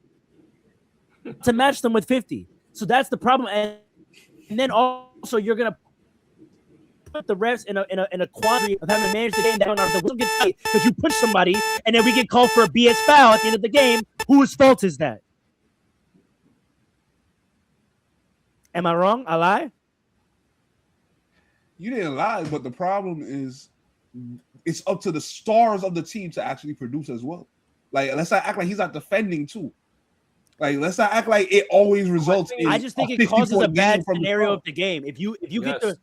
to match them with 50. So that's the problem. And then also you're going to put the refs in a quandary of having to manage the game down on the whistle gets tight because you push somebody, and then we get called for a BS foul at the end of the game. Whose fault is that? Am I wrong? I lie? You didn't lie, but the problem is it's up to the stars of the team to actually produce as well. Like, let's not act like he's not defending too. Like, let's not act like it always results in. I just think it causes a bad scenario of the game. If you get the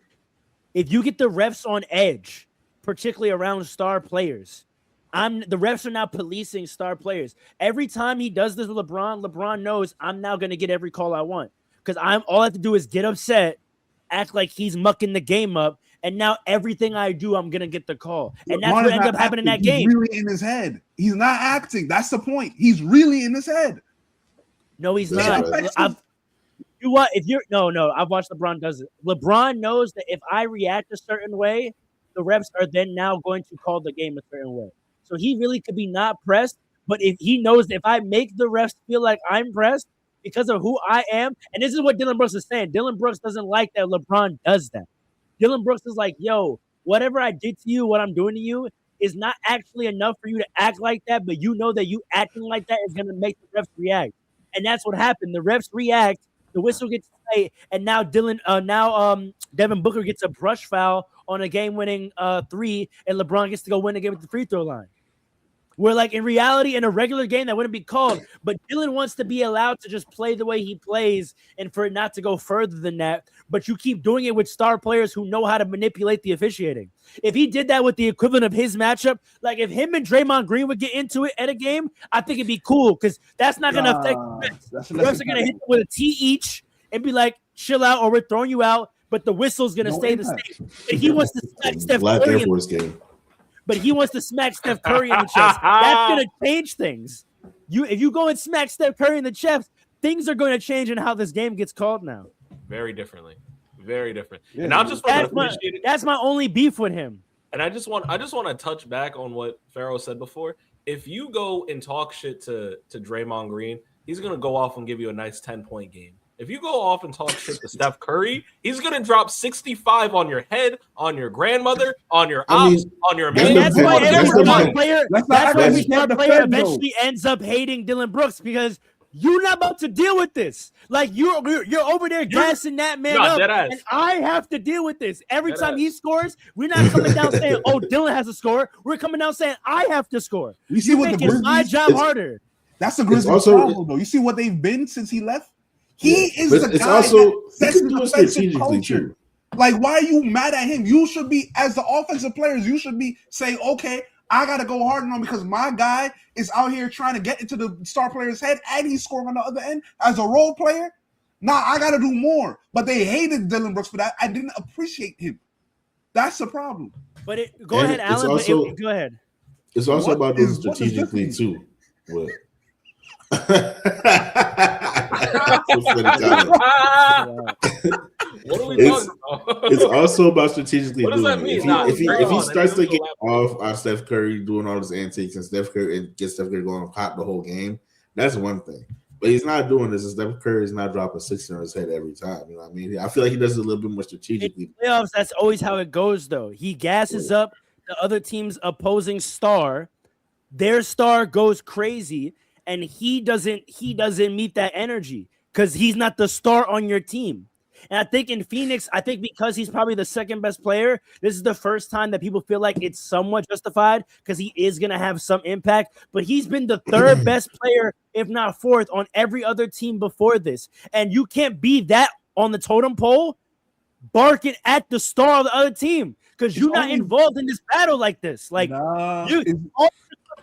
refs on edge, particularly around star players, the refs are now policing star players. Every time he does this with LeBron knows I'm now going to get every call I want because all I have to do is get upset, act like he's mucking the game up, and now everything I do, I'm gonna get the call, and that's what ended up happening in that game. He's really in his head. He's not acting. That's the point. He's really in his head. No, he's not. You what? If you're no, I've watched LeBron does it. LeBron knows that if I react a certain way, the refs are then now going to call the game a certain way. So he really could be not pressed, but if he knows that if I make the refs feel like I'm pressed because of who I am, and this is what Dylan Brooks is saying. Dylan Brooks doesn't like that LeBron does that. Dylan Brooks is like, yo, whatever I did to you, what I'm doing to you is not actually enough for you to act like that, but you know that you acting like that is going to make the refs react. And that's what happened. The refs react, the whistle gets played, and now Devin Booker gets a brush foul on a game-winning 3, and LeBron gets to go win the game at the free throw line. Where, like, in reality, in a regular game, that wouldn't be called. But Dylan wants to be allowed to just play the way he plays and for it not to go further than that. But you keep doing it with star players who know how to manipulate the officiating. If he did that with the equivalent of his matchup, like if him and Draymond Green would get into it at a game, I think it'd be cool because that's not going to affect the refs. The refs are going to hit them with a T each and be like, chill out or we're throwing you out. But the whistle's going to stay the same. But he wants to smack Steph Curry. But he wants to smack Steph Curry in the chest. That's going to change things. If you go and smack Steph Curry in the chest, things are going to change in how this game gets called now. Very differently. Very different. Yeah, and I'm just that's my only beef with him. And I just want to touch back on what Pharaoh said before. If you go and talk shit to Draymond Green, he's going to go off and give you a nice 10-point game. If you go off and talk shit to Steph Curry, he's going to drop 65 on your head, on your grandmother, on your ops, on your man. That's why every star player eventually ends up hating Dylan Brooks because you're not about to deal with this. Like you're over there gassing that man up, and I have to deal with this every time he scores. We're not coming down saying, "Oh, Dylan has to score." We're coming down saying, "I have to score." You see what the Grizzlies? My job harder. That's the Grizzlies' problem, though. You see what they've been since he left. He is the guy that sets the defensive culture. Like, why are you mad at him? You should be, as the offensive players, you should be saying, okay, I got to go hard on him because my guy is out here trying to get into the star player's head and he's scoring on the other end as a role player. Nah, I got to do more. But they hated Dylan Brooks for that. I didn't appreciate him. That's the problem. But go ahead, Alan. Go ahead. It's also about doing strategically, too. What? What are we talking about? It's also about strategically what does doing that mean? If he starts to get off on Steph Curry doing all his antics and gets Steph Curry going hot the whole game, that's one thing. But he's not doing this. Steph Curry is not dropping 60 on his head every time. You know what I mean? I feel like he does it a little bit more strategically. In playoffs, that's always how it goes, though. He gasses up the other team's opposing star. Their star goes crazy. And he doesn't meet that energy because he's not the star on your team. And I think in Phoenix, because he's probably the second best player, this is the first time that people feel like it's somewhat justified because he is going to have some impact. But he's been the third best player, if not fourth, on every other team before this. And you can't be that on the totem pole barking at the star of the other team because you're not involved in this battle like this. Like,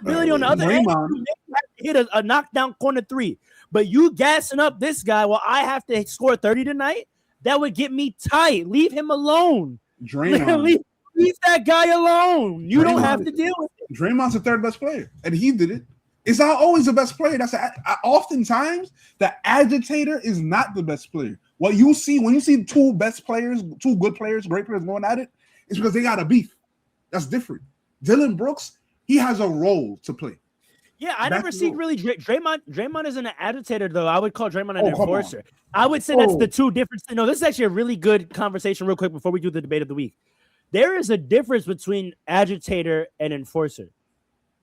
ability on the other end, you have to hit a knockdown corner 3. But you gassing up this guy while I have to score 30 tonight, that would get me tight. Leave him alone. Draymond. Leave that guy alone. You don't have to deal with it. Draymond's the third best player, and he did it. It's not always the best player. Oftentimes the agitator is not the best player. What you see when you see two good players, great players going at it, it's because they got a beef. That's different. Dylan Brooks, he has a role to play. Yeah, I never see really Draymond. Draymond isn't an agitator, though. I would call Draymond an enforcer. I would say that's the two differences. No, this is actually a really good conversation real quick before we do the debate of the week. There is a difference between agitator and enforcer.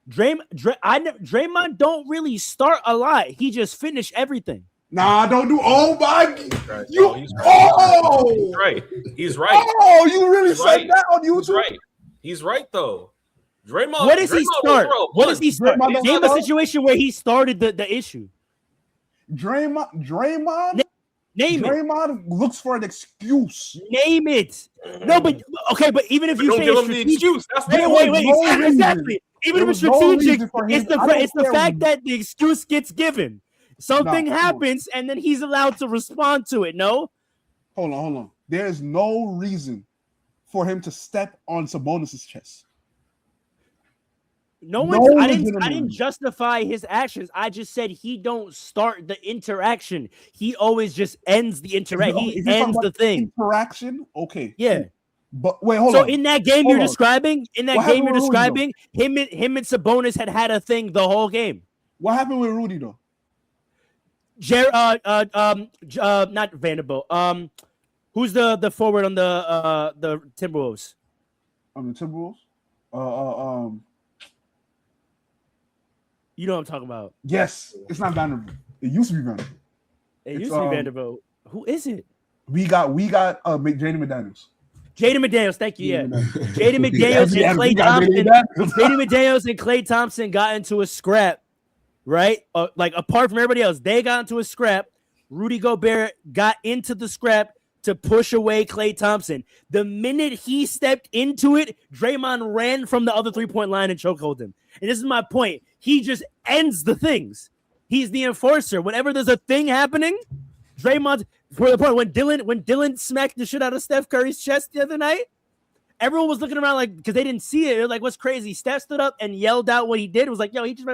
Draymond don't really start a lot. He just finish everything. Nah, don't do. Oh my! Right. He's right. He's right. Oh, you really said that on YouTube? He's right though. Draymond. What does he start? What does he start? Name a situation where he started the issue. Draymond. Name Draymond looks for an excuse. Name it. No, but okay, but even if you say it's the excuse, that's wait, exactly. Even if it's strategic, it's the fact that the excuse gets given. Something happens, and then he's allowed to respond to it. No. Hold on. There's no reason for him to step on Sabonis' chest. I didn't justify his actions. I just said he don't start the interaction. He always just ends the interaction. He ends the thing. Interaction? Okay. Yeah. But wait, hold on. So in that game you're describing, him and Sabonis had a thing the whole game. What happened with Rudy though? Not Vanderbilt. Who's the forward on the Timberwolves? On the Timberwolves? You know what I'm talking about. Yes, it's not Vanderbilt. It used to be Vanderbilt. It used to be Vanderbilt. Who is it? We got Jaden McDaniels. Jaden McDaniels, thank you. Yeah, Jaden McDaniels and Klay Thompson. Jaden McDaniels and Klay Thompson got into a scrap, right? Like apart from everybody else, they got into a scrap. Rudy Gobert got into the scrap to push away Klay Thompson. The minute he stepped into it, Draymond ran from the other 3-point line and chokehold him. And this is my point. He just ends the things. He's the enforcer. Whenever there's a thing happening, Draymond, for the point when Dylan smacked the shit out of Steph Curry's chest the other night, everyone was looking around like because they didn't see it. They're like, "What's crazy?" Steph stood up and yelled out what he did. It was like, "Yo, he just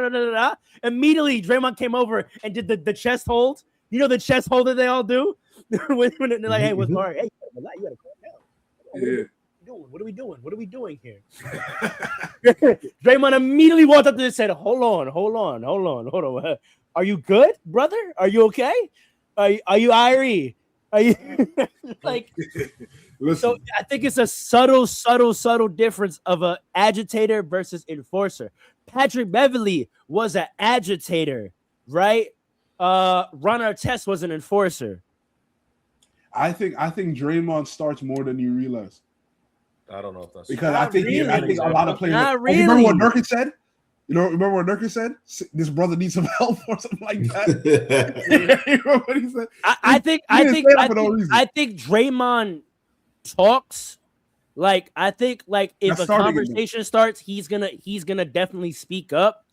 Immediately, Draymond came over and did the chest hold. You know the chest hold that they all do when they're like, "Hey, what's Mark? Hey, you gotta calm down. Yeah. What are we doing? What are we doing here?" Draymond immediately walked up to him and said, Hold on. Are you good, brother? Are you okay? Are you Irie? Are you like? So I think it's a subtle difference of an agitator versus enforcer. Patrick Beverley was an agitator, right? Ron Artest was an enforcer. I think Draymond starts more than you realize. I don't know if that's because I think a lot of players. Not really. Remember what Nurkic said? Remember what Nurkic said? This brother needs some help or something like that. You remember what he said? I think Draymond talks. Like I think if a conversation starts, he's gonna definitely speak up.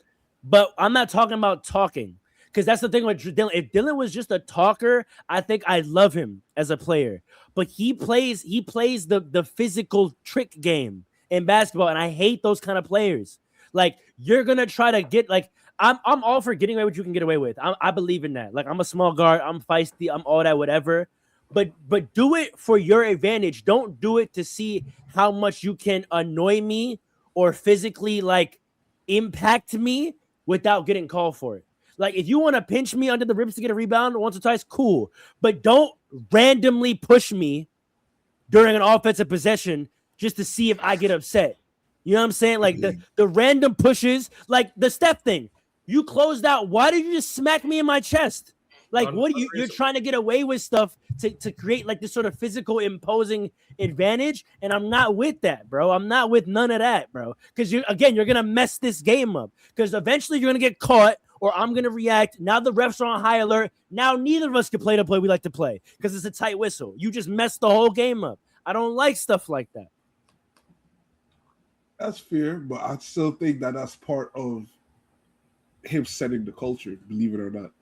But I'm not talking about talking. Because that's the thing with Dylan. If Dylan was just a talker, I think I'd love him as a player. But he plays the physical trick game in basketball, and I hate those kind of players. Like you're gonna try to get I'm all for getting away what you can get away with. I believe in that. Like I'm a small guard, I'm feisty, I'm all that, whatever. But do it for your advantage. Don't do it to see how much you can annoy me or physically impact me without getting called for it. Like, if you want to pinch me under the ribs to get a rebound once or twice, cool. But don't randomly push me during an offensive possession just to see if I get upset. You know what I'm saying? Like, the random pushes, like the Steph thing. You closed out. Why did you just smack me in my chest? Like, you're trying to get away with stuff to create, this sort of physical imposing advantage, and I'm not with that, bro. I'm not with none of that, bro. Because, you're going to mess this game up. Because eventually you're going to get caught, or I'm going to react. Now the refs are on high alert. Now neither of us can play the play we like to play because it's a tight whistle. You just messed the whole game up. I don't like stuff like that. That's fair, but I still think that that's part of him setting the culture, believe it or not.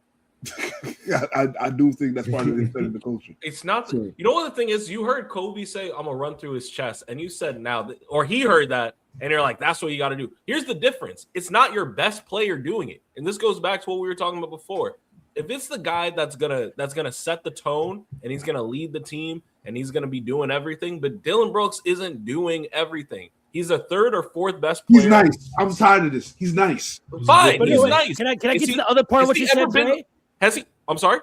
I do think that's part of him setting the culture. It's not. You know what the thing is? You heard Kobe say, "I'm gonna run through his chest," and you said or he heard that, and you're like, "That's what you got to do." Here's the difference: it's not your best player doing it, and this goes back to what we were talking about before. If it's the guy that's gonna set the tone and he's gonna lead the team and he's gonna be doing everything, but Dylan Brooks isn't doing everything. He's a third or fourth best player. He's nice. I'm tired of this. He's nice. Fine, but he's nice. Can I get to the other part of what you said, Jay? Has he? I'm sorry.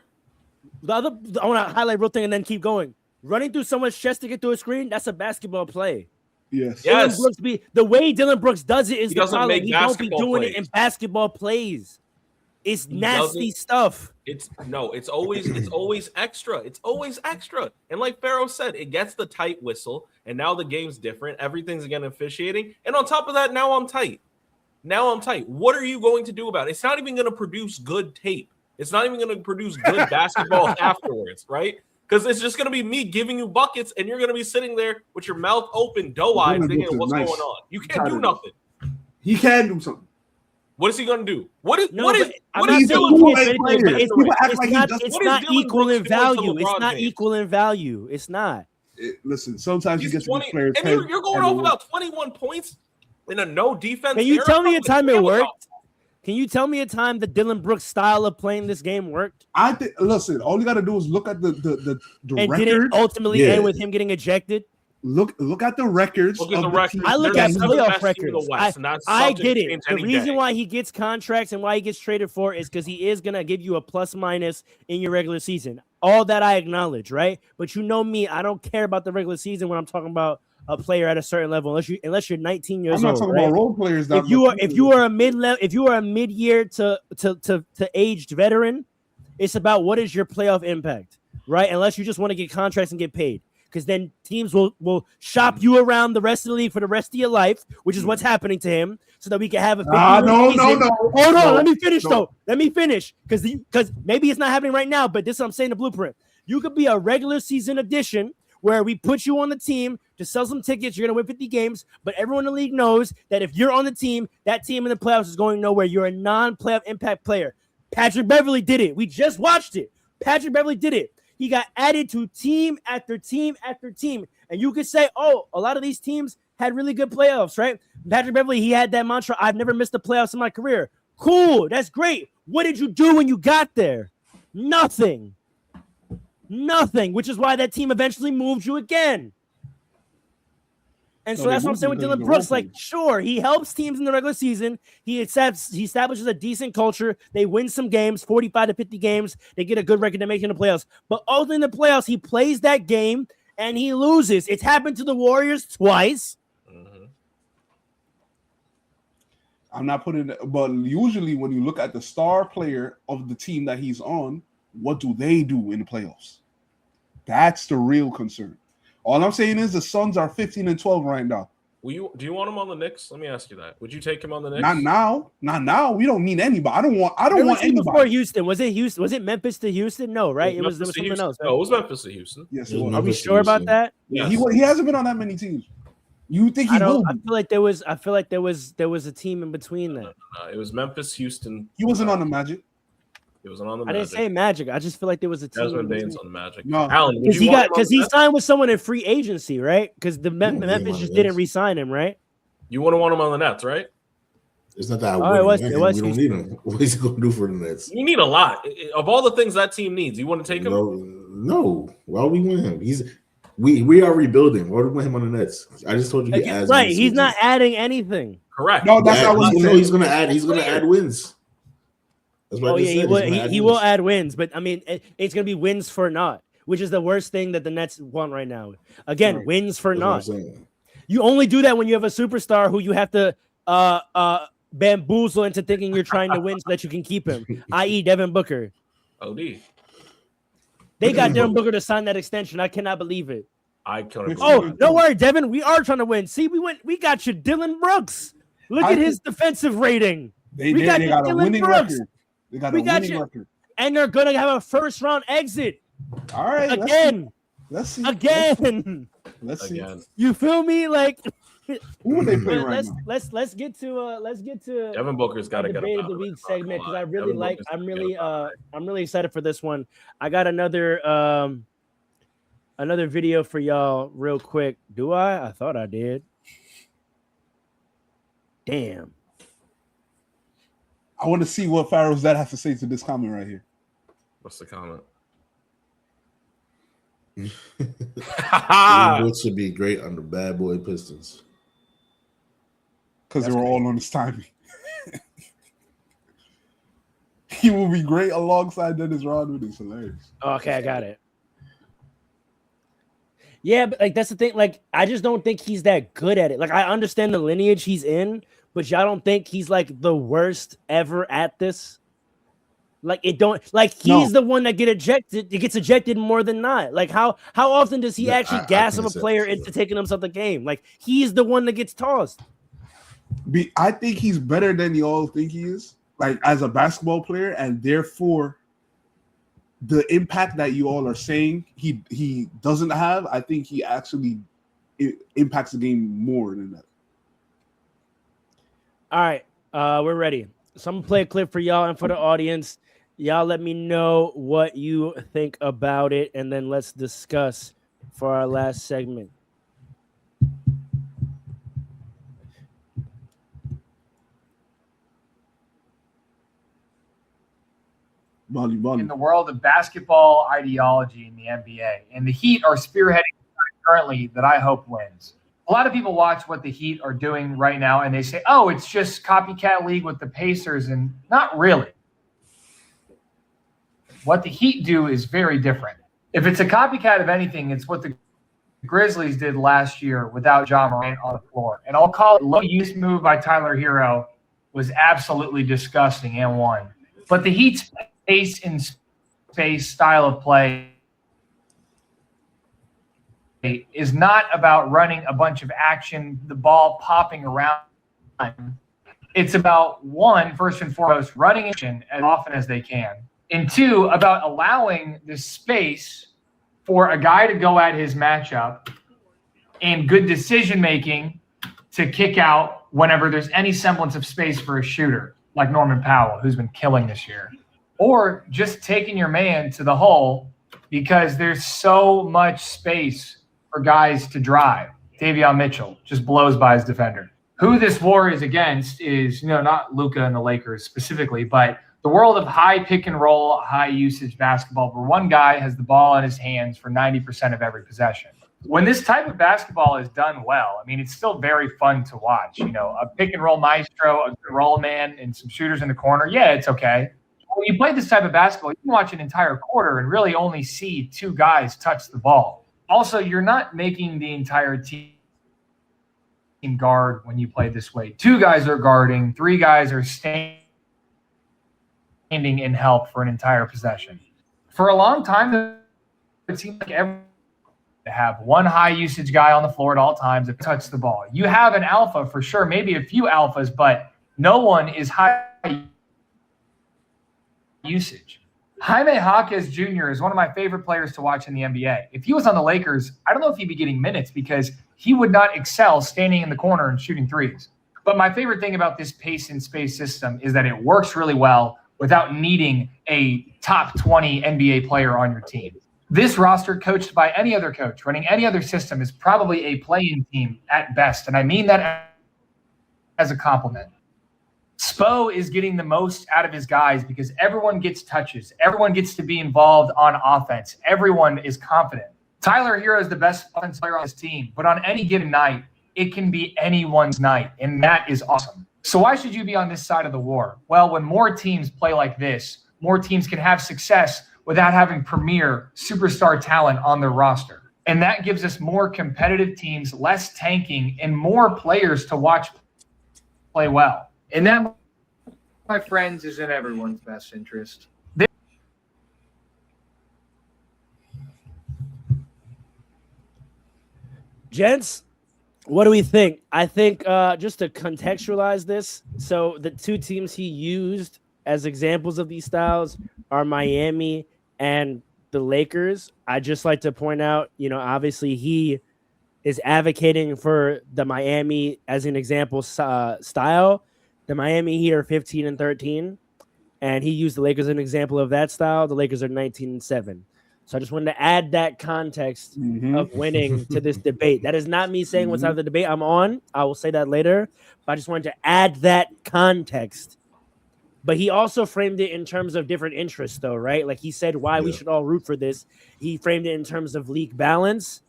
I want to highlight real thing and then keep going. Running through someone's chest to get through a screen, that's a basketball play. Yes. The way Dylan Brooks does it is the problem. He don't be doing plays. It in basketball plays. It's nasty stuff. It's always extra. It's always extra. And like Pharaoh said, it gets the tight whistle, and now the game's different. Everything's again officiating. And on top of that, now I'm tight. What are you going to do about it? It's not even going to produce good tape. It's not even going to produce good basketball afterwards, right? Because it's just going to be me giving you buckets, and you're going to be sitting there with your mouth open, doe-eyed, thinking, what's going on? You can't do nothing. He can do something. What is he going to do? It's not equal in value. It's not equal in value. It's not. Listen, sometimes you get to these players. And you're going off about 21 points. in a no defense. Can you era, tell me a time it worked? off. Can you tell me a time that Dylan Brooks' style of playing this game worked? I think. Listen, all you got to do is look at the and records. did it ultimately end with him getting ejected? Look at the records. Look at the records. I look at playoff records. I get it. The reason why he gets contracts and why he gets traded for is because he is gonna give you a plus minus in your regular season. All that I acknowledge, right? But you know me, I don't care about the regular season when I'm talking about a player at a certain level, unless you're 19 years old. I'm not talking about role players. If you are a mid-year to aged veteran, it's about what is your playoff impact, right? Unless you just want to get contracts and get paid. Because then teams will shop you around the rest of the league for the rest of your life, which is what's happening to him, so that we can have a no. Hold on, let me finish though. Let me finish because maybe it's not happening right now, but this is what I'm saying. The blueprint. You could be a regular season addition where we put you on the team to sell some tickets. You're gonna win 50 games, but everyone in the league knows that if you're on the team, that team in the playoffs is going nowhere. You're a non-playoff impact player. Patrick Beverley did it. We just watched it. Patrick Beverley did it. He got added to team after team after team. And you could say, oh, a lot of these teams had really good playoffs, right? Patrick Beverley, he had that mantra, I've never missed the playoffs in my career. Cool, that's great. What did you do when you got there? Nothing, which is why that team eventually moved you again. And so that's what I'm saying with Dylan Brooks. Like, sure, he helps teams in the regular season. He establishes a decent culture. They win some games, 45 to 50 games. They get a good record to make in the playoffs. But ultimately in the playoffs, he plays that game and he loses. It's happened to the Warriors twice. Mm-hmm. I'm not putting it, but usually when you look at the star player of the team that he's on, what do they do in the playoffs? That's the real concern. All I'm saying is the Suns are 15-12 right now. Do you want him on the Knicks? Let me ask you that. Would you take him on the Knicks? Not now. We don't need anybody. I don't want anybody. Before Houston, was it Houston? Was it Memphis to Houston? No, right? There was something else. Right? No, it was Memphis to Houston. Yes, are we sure about that? Yeah, he hasn't been on that many teams. You think he will? I feel like there was a team in between that. No, it was Memphis, Houston. He wasn't on the Magic. It wasn't on the Magic. I didn't say Magic. I just feel like there was a team. Desmond Bane's on the Magic. No, Alan, because he signed with someone in free agency, right? Because the Memphis just didn't re-sign him, right? You wouldn't want him on the Nets, right? It's not that. It was. We don't need him. What is he going to do for the Nets? You need a lot. Of all the things that team needs, you want to take him? No. Why would we want him? We are rebuilding. Why would we want him on the Nets? I just told you he adds. Right. He's not adding anything. Correct. No, that's not what he's going to add. He's going to add wins. That's what he will add wins, but I mean, it's going to be wins for naught, which is the worst thing that the Nets want right now. Again, wins for naught. You only do that when you have a superstar who you have to bamboozle into thinking you're trying to win so that you can keep him, i.e. Devin Booker. OD. They got Devin Booker to sign that extension. I cannot believe it. I couldn't. Oh, don't worry, Devin. We are trying to win. See, we got you, Dylan Brooks. Look at his defensive rating. They got a winning record. They got a winning record. And they're going to have a first-round exit. All right. Again. Let's see. Let's see. You feel me? Like, who are they playing right now? Let's get to Devin Booker's got to get debate of the week segment because I'm really excited for this one. I got another video for y'all real quick. Do I? I thought I did. Damn. I want to see what Pharaoh's dad has to say to this comment right here. What's the comment? It should be great under Bad Boy Pistons. Because they were all on his timing. He will be great alongside Dennis Rodman. It's hilarious. Okay, I got it. Yeah, but like that's the thing. Like, I just don't think he's that good at it. Like, I understand the lineage he's in, but y'all don't think he's like the worst ever at this. Like, he's the one that gets ejected more than not. Like, how often does he actually gas up a player into taking himself the game? Like, he's the one that gets tossed. I think he's better than you all think he is, like as a basketball player, and therefore the impact that you all are saying he doesn't have, I think he actually impacts the game more than that. All right, we're ready. So I'm gonna play a clip for y'all and for the audience. Y'all let me know what you think about it, and then let's discuss for our last segment. Volley. in the world of basketball ideology in the NBA. And the Heat are spearheading currently that I hope wins. A lot of people watch what the Heat are doing right now and they say, oh, it's just copycat league with the Pacers, and not really. What the Heat do is very different. If it's a copycat of anything, it's what the Grizzlies did last year without Ja Morant on the floor. And I'll call it low-use move by Tyler Hero was absolutely disgusting and won. But the Heat's pace and space style of play is not about running a bunch of action, the ball popping around. It's about, one, first and foremost, running action as often as they can. And two, about allowing the space for a guy to go at his matchup and good decision-making to kick out whenever there's any semblance of space for a shooter, like Norman Powell, who's been killing this year. Or just taking your man to the hole because there's so much space for guys to drive. Davion Mitchell just blows by his defender. Who this war is against is, not Luka and the Lakers specifically, but the world of high pick and roll, high usage basketball, where one guy has the ball in his hands for 90% of every possession. When this type of basketball is done well, it's still very fun to watch. A pick and roll maestro, a good roll man, and some shooters in the corner. Yeah, it's okay. When you play this type of basketball, you can watch an entire quarter and really only see two guys touch the ball. Also, you're not making the entire team guard when you play this way. Two guys are guarding, three guys are standing in help for an entire possession. For a long time, it seemed like everyone to have one high usage guy on the floor at all times that touch the ball. You have an alpha for sure, maybe a few alphas, but no one is high usage. Jaime Jaquez Jr. is one of my favorite players to watch in the NBA. If he was on the Lakers, I don't know if he'd be getting minutes because he would not excel standing in the corner and shooting threes. But my favorite thing about this pace and space system is that it works really well without needing a top 20 NBA player on your team. This roster, coached by any other coach, running any other system, is probably a play-in team at best. And I mean that as a compliment. Spo is getting the most out of his guys because everyone gets touches. Everyone gets to be involved on offense. Everyone is confident. Tyler Hero is the best offensive player on his team, but on any given night, it can be anyone's night, and that is awesome. So why should you be on this side of the war? Well, when more teams play like this, more teams can have success without having premier superstar talent on their roster. And that gives us more competitive teams, less tanking, and more players to watch play well. And that, my friends, is in everyone's best interest. Gents, what do we think? I think just to contextualize this, so the two teams he used as examples of these styles are Miami and the Lakers. I just like to point out, obviously he is advocating for the Miami as an example style. The Miami Heat are 15-13, and he used the Lakers as an example of that style. The Lakers are 19-7. So I just wanted to add that context of winning to this debate. That is not me saying what side of the debate I'm on. I will say that later. But I just wanted to add that context. But he also framed it in terms of different interests, though, right? Like he said why we should all root for this. He framed it in terms of league balance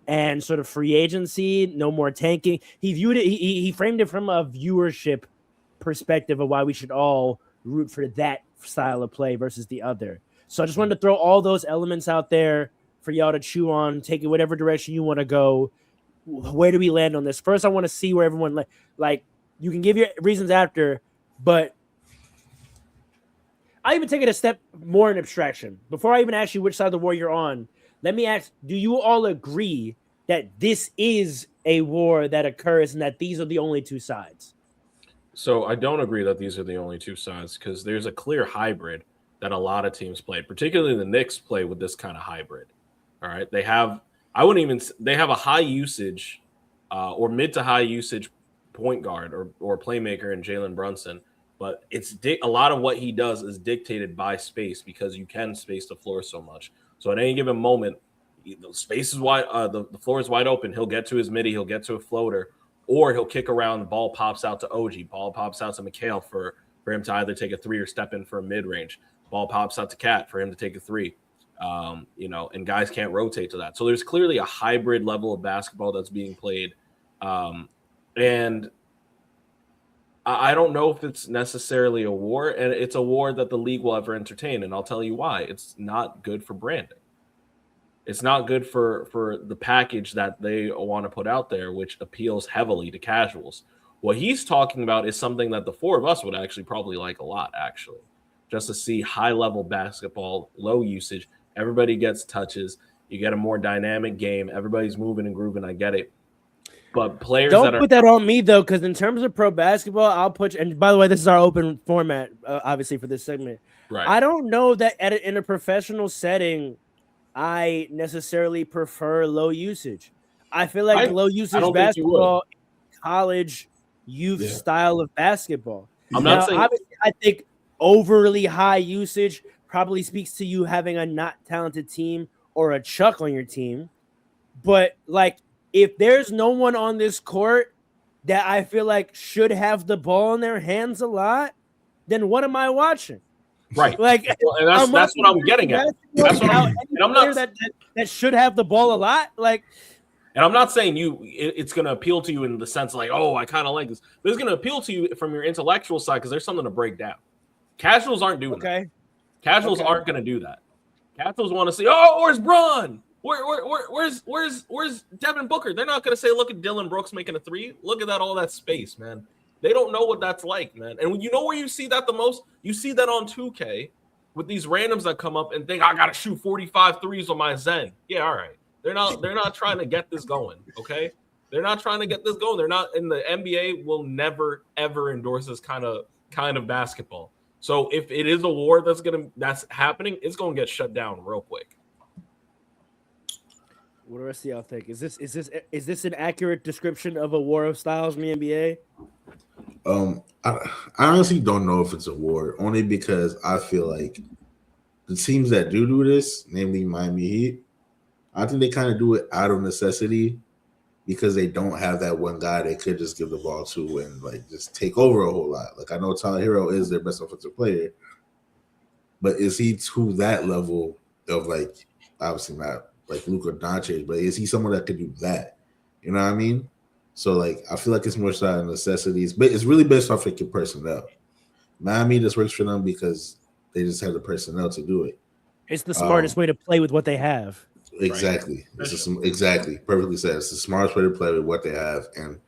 and sort of free agency, no more tanking. He viewed it. He framed it from a viewership perspective of why we should all root for that style of play versus the other. So I just wanted to throw all those elements out there for y'all to chew on, take it whatever direction you want to go. Where do we land on this? First, I want to see where everyone like you can give your reasons after, but I even take it a step more in abstraction. Before I even ask you which side of the war you're on, let me ask, do you all agree that this is a war that occurs and that these are the only two sides? So I don't agree that these are the only two sides because there's a clear hybrid that a lot of teams play, particularly the Knicks play with this kind of hybrid. All right. They have a high usage or mid to high usage point guard or playmaker in Jalen Brunson, but a lot of what he does is dictated by space because you can space the floor so much. So at any given moment, the space is wide, the floor is wide open. He'll get to his midi, he'll get to a floater, or he'll kick around, the ball pops out to OG, ball pops out to McHale for him to either take a three or step in for a mid-range. ball pops out to Cat for him to take a three. And guys can't rotate to that. So there's clearly a hybrid level of basketball that's being played. And I don't know if it's necessarily a war, and it's a war that the league will ever entertain. And I'll tell you why. It's not good for branding. It's not good for the package that they want to put out there, which appeals heavily to casuals. What he's talking about is something that the four of us would actually probably like a lot, actually, just to see high-level basketball, low usage. Everybody gets touches. You get a more dynamic game. Everybody's moving and grooving. I get it. But players don't put that on me, though, because in terms of pro basketball, I'll put – and by the way, this is our open format, obviously, for this segment. Right. I don't know that in a professional setting I necessarily prefer low usage. I feel like low usage basketball, college – youth style of basketball. Obviously, I think overly high usage probably speaks to you having a not talented team or a Chuck on your team. But like, if there's no one on this court that I feel like should have the ball in their hands a lot, then what am I watching? Right. Like, and that's what I'm getting at. That's what I'm not that should have the ball a lot. Like. And I'm not saying it's going to appeal to you in the sense like, oh, I kind of like this. But it's going to appeal to you from your intellectual side because there's something to break down. Casuals aren't doing that. Casuals aren't going to do that. Casuals want to say, oh, where's Bron? Where's Devin Booker? They're not going to say, look at Dylan Brooks making a three. Look at all that space, man. They don't know what that's like, man. And when you know where you see that the most? You see that on 2K with these randoms that come up and think, I got to shoot 45 threes on my Zen. Yeah, all right. They're not trying to get this going, okay? They're not trying to get this going. They're not, and the NBA will never ever endorse this kind of basketball. So if it is a war that's happening, it's gonna get shut down real quick. What do the rest of y'all think? Is this an accurate description of a war of styles in the NBA? I honestly don't know if it's a war, only because I feel like the teams that do this, namely Miami Heat, I think they kind of do it out of necessity because they don't have that one guy they could just give the ball to and like just take over a whole lot. Like I know Tyler Hero is their best offensive player, but is he to that level of like obviously not like Luka Doncic, but is he someone that could do that? You know what I mean? So like I feel like it's more so out of necessities, but it's really based off of your personnel. Miami just works for them because they just have the personnel to do it. It's the smartest way to play with what they have. Exactly. Right. Exactly. Perfectly said. It's the smartest way to play with what they have. And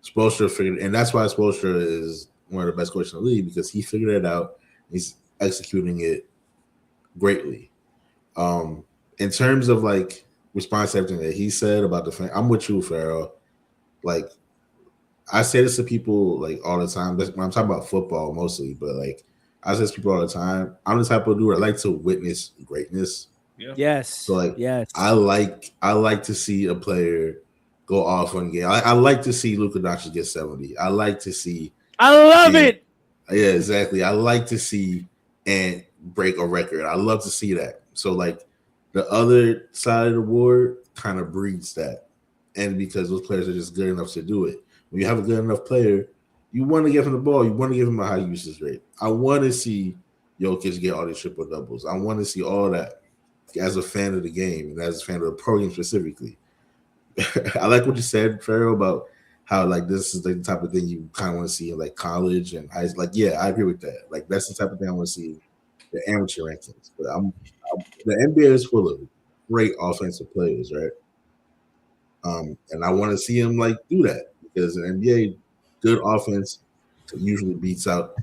Spoelstra figured, and that's why Spoelstra is one of the best coaches in the league because he figured it out. He's executing it greatly. In terms of like response to everything that he said about the fan, I'm with you, Farrell. Like I say this to people like all the time. When I'm talking about football mostly, but like I say this to people all the time. I'm the type of dude I like to witness greatness. Yeah. Yes. So like, yes. I like to see a player go off on game. I like to see Luka Doncic get 70. I like to see. I love it. Yeah, exactly. I like to see and break a record. I love to see that. So like, the other side of the war kind of breeds that, and because those players are just good enough to do it. When you have a good enough player, you want to give him the ball. You want to give him a high usage rate. I want to see Jokic get all these triple doubles. I want to see all that. As a fan of the game and as a fan of the program specifically. I like what you said, Farrell, about how like this is the type of thing you kind of want to see in like college and high. Like, yeah, I agree with that. Like that's the type of thing I want to see the amateur rankings. But the NBA is full of great offensive players, right? And I want to see them like do that because the NBA, good offense usually beats out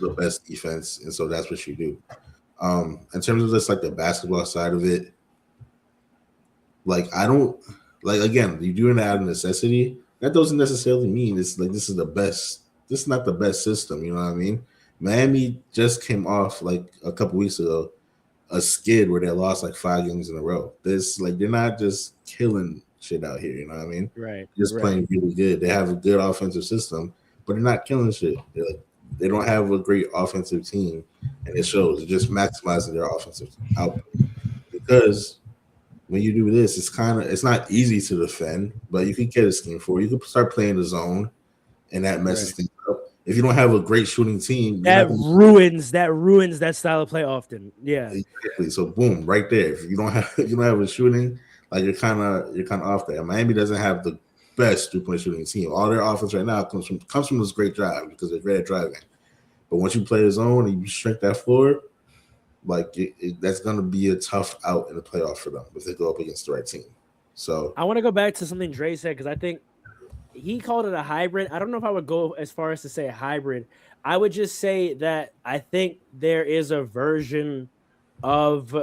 the best defense, and so that's what you do. In terms of just like the basketball side of it, like I don't like again, you do it out of necessity. That doesn't necessarily mean it's like this is the best. This is not the best system, you know what I mean? Miami just came off like a couple weeks ago a skid where they lost like 5 games in a row. This like they're not just killing shit out here, you know what I mean? Right. Just playing really good. They have a good offensive system, but they're not killing shit. They don't have a great offensive team, and it shows. They're just maximizing their offensive output. Because when you do this, it's not easy to defend, but you can get a scheme for it. You can start playing the zone, and that messes things up. if you don't have a great shooting team, that ruins that style of play often. Yeah, exactly. So boom, right there. If you don't have a shooting, like you're kind of off there. Miami doesn't have the best 3-point shooting team. All their offense right now comes from this great drive because they're very driving. But once you play a zone and you shrink that floor, like that's going to be a tough out in the playoff for them if they go up against the right team. So I want to go back to something Dre said because I think he called it a hybrid. I don't know if I would go as far as to say a hybrid. I would just say that I think there is a version of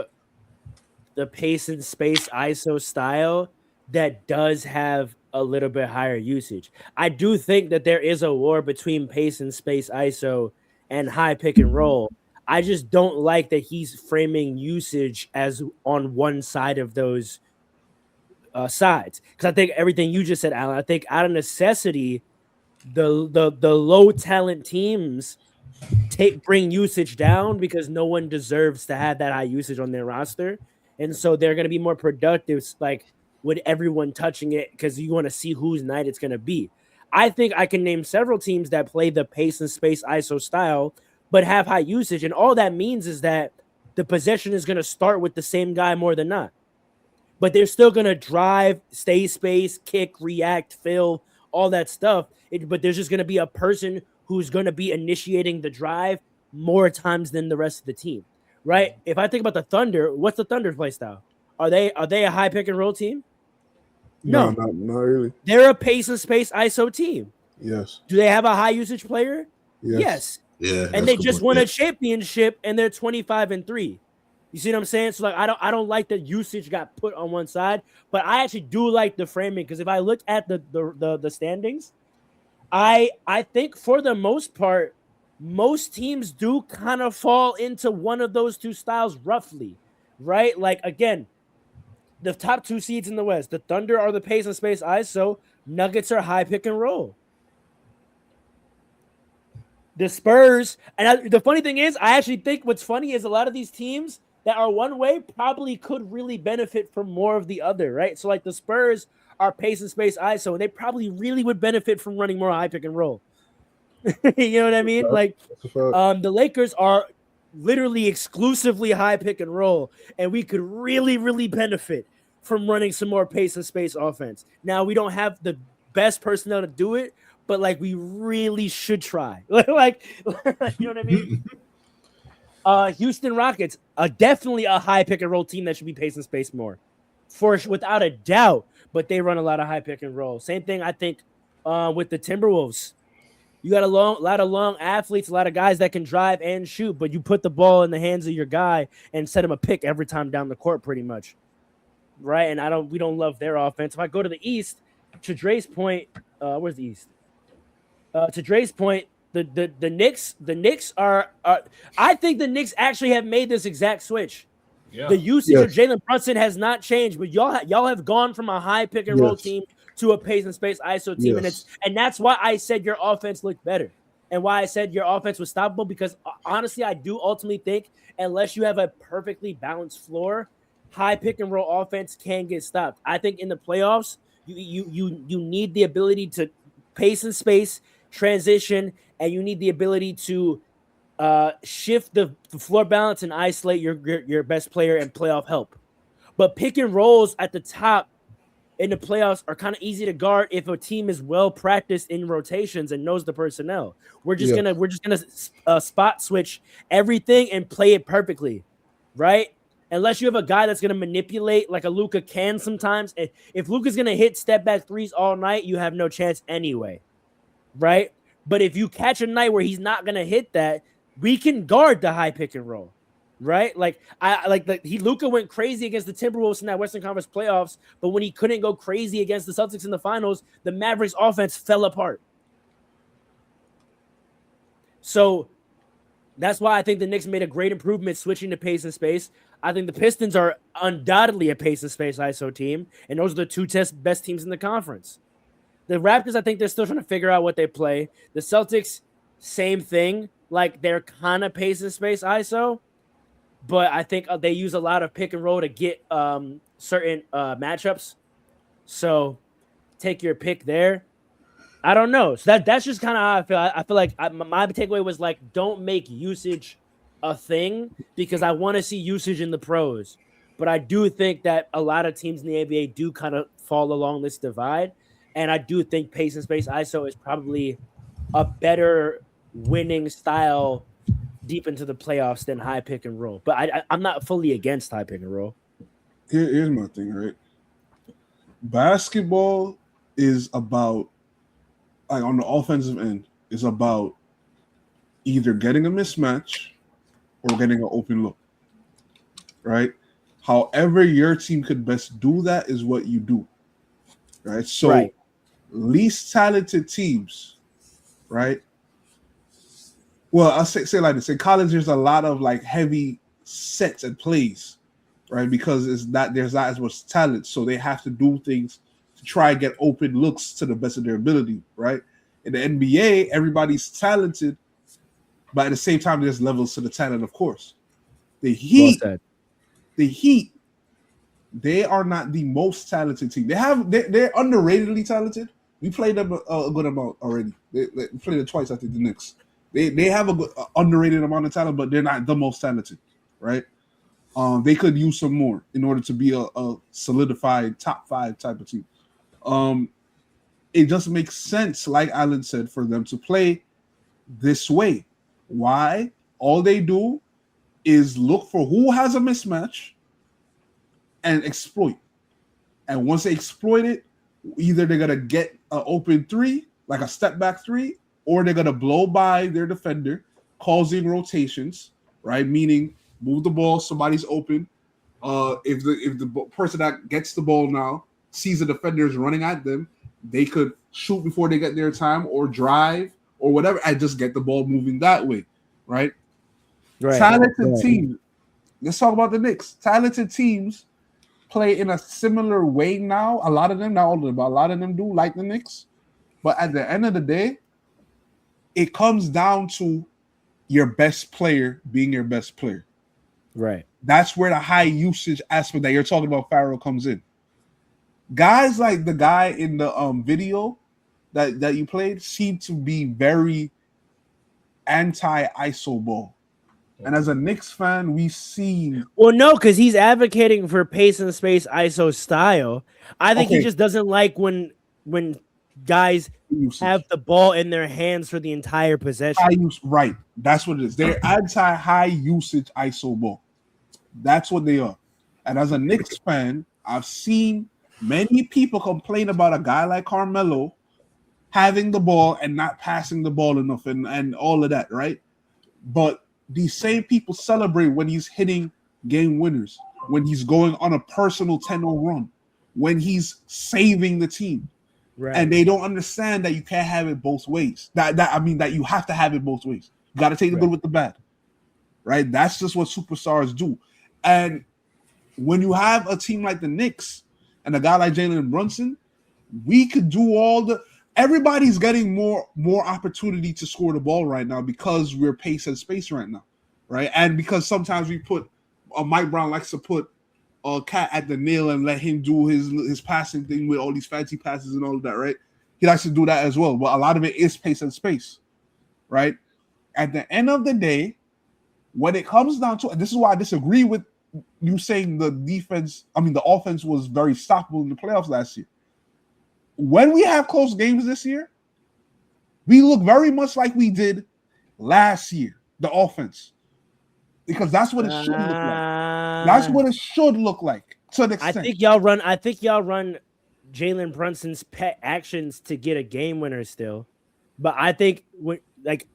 the pace and space ISO style that does have a little bit higher usage. I do think that there is a war between pace and space ISO and high pick and roll. I just don't like that he's framing usage as on one side of those sides, because I think everything you just said, Alan. I think out of necessity, the low talent teams bring usage down because no one deserves to have that high usage on their roster, and so they're going to be more productive, like with everyone touching it, because you want to see whose night it's going to be. I think I can name several teams that play the pace and space ISO style, but have high usage, and all that means is that the possession is going to start with the same guy more than not. But they're still going to drive, stay space, kick, react, fill, all that stuff. But there's just going to be a person who's going to be initiating the drive more times than the rest of the team, right? If I think about the Thunder, what's the Thunder play style? Are they a high pick and roll team? No, not really. They're a pace and space ISO team. Yes. Do they have a high usage player? Yes. Yeah. And they just won a championship and they're 25-3. You see what I'm saying? So like I don't like that usage got put on one side, but I actually do like the framing, because if I look at the standings, I think for the most part, most teams do kind of fall into one of those two styles roughly, right? Like again, the top two seeds in the West, the Thunder are the pace and space ISO, Nuggets are high pick and roll. The Spurs, and the funny thing is, I actually think what's funny is a lot of these teams that are one way probably could really benefit from more of the other, right? So like the Spurs are pace and space ISO, and they probably really would benefit from running more high pick and roll. You know what I mean? Like the Lakers are literally exclusively high pick and roll, and we could really, really benefit from running some more pace and space offense. Now we don't have the best personnel to do it, but like we really should try. Like you know what I mean? Houston Rockets are definitely a high pick and roll team that should be pace and space more, without a doubt. But they run a lot of high pick and roll. Same thing, I think, with the Timberwolves. You got a lot of long athletes, a lot of guys that can drive and shoot, but you put the ball in the hands of your guy and set him a pick every time down the court, pretty much, right? And we don't love their offense. If I go to the East, to Dre's point, where's the East? To Dre's point, the Knicks are I think the Knicks actually have made this exact switch. Yeah. The usage of Jalen Brunson has not changed, but y'all have gone from a high pick and roll team to a pace and space ISO team, and that's why I said your offense looked better, and why I said your offense was stoppable, because honestly, I do ultimately think unless you have a perfectly balanced floor, high pick and roll offense can get stopped. I think in the playoffs, you need the ability to pace and space, transition, and you need the ability to shift the floor balance and isolate your best player and playoff help. But pick and rolls at the top in the playoffs are kind of easy to guard if a team is well practiced in rotations and knows the personnel. We're just gonna spot switch everything and play it perfectly, right? Unless you have a guy that's gonna manipulate like a Luka can sometimes. If Luka's gonna hit step back threes all night, you have no chance anyway, right? But if you catch a night where he's not gonna hit that, we can guard the high pick and roll, right? Like Luka went crazy against the Timberwolves in that Western Conference playoffs, but when he couldn't go crazy against the Celtics in the finals, the Mavericks offense fell apart. So that's why I think the Knicks made a great improvement switching to pace and space. I think the Pistons are undoubtedly a pace and space ISO team, and those are the two best teams in the conference. The Raptors, I think they're still trying to figure out what they play. The Celtics, same thing. Like, they're kind of pace and space ISO, but I think they use a lot of pick and roll to get certain matchups. So take your pick there. I don't know. So that's just kind of how I feel. I feel like my takeaway was like, don't make usage a thing because I want to see usage in the pros. But I do think that a lot of teams in the NBA do kind of fall along this divide. And I do think pace and space ISO is probably a better winning style deep into the playoffs than high pick and roll. But I'm not fully against high pick and roll. Here's my thing, right? Basketball is about, like on the offensive end, is about either getting a mismatch or getting an open look, right? However your team could best do that is what you do, right? So least talented teams, right? Well, I'll say like this. In college, there's a lot of like heavy sets and plays, right? Because there's not as much talent, so they have to do things to try and get open looks to the best of their ability, right? In the NBA, everybody's talented, but at the same time, there's levels to the talent, of course. The Heat, they are not the most talented team. They're underratedly talented. We played them a good amount already. They played it twice, I think, the Knicks. They have a good, underrated amount of talent, but they're not the most talented, right? They could use some more in order to be a solidified top 5 type of team. It just makes sense, like Alan said, for them to play this way. Why? All they do is look for who has a mismatch and exploit. And once they exploit it, either they're going to get an open 3, like a step back 3, or they're going to blow by their defender, causing rotations, right? Meaning move the ball, somebody's open. If the person that gets the ball now sees the defenders running at them, they could shoot before they get their time or drive or whatever and just get the ball moving that way, right? Talented teams. Let's talk about the Knicks. Talented teams play in a similar way now. A lot of them, not all of them, but a lot of them do like the Knicks. But at the end of the day, it comes down to your best player being your best player. Right. That's where the high usage aspect that you're talking about, Farrell, comes in. Guys like the guy in the video that you played seem to be very anti-ISO ball. And as a Knicks fan, we've seen... Well, no, because he's advocating for pace and space ISO style. I think he just doesn't like when guys have the ball in their hands for the entire possession. Right. That's what it is. They're anti-high usage ISO ball. That's what they are. And as a Knicks fan, I've seen many people complain about a guy like Carmelo having the ball and not passing the ball enough and all of that, right? But these same people celebrate when he's hitting game winners, when he's going on a personal 10-0 run, when he's saving the team. Right. And they don't understand that you can't have it both ways. That you have to have it both ways. You got to take the good with the bad, right? That's just what superstars do. And when you have a team like the Knicks and a guy like Jalen Brunson, we could do everybody's getting more opportunity to score the ball right now because we're pace and space right now, right? And because sometimes we put Mike Brown likes to put a cat at the nail and let him do his passing thing with all these fancy passes and all of that, right? He likes to do that as well, but a lot of it is pace and space, right? At the end of the day, when it comes down to, this is why I disagree with you saying the offense was very stoppable in the playoffs last year. When we have close games this year, we look very much like we did last year, the offense. Because that's what it should look like. That's what it should look like to an extent. I think y'all run Jalen Brunson's pet actions to get a game winner still. But I think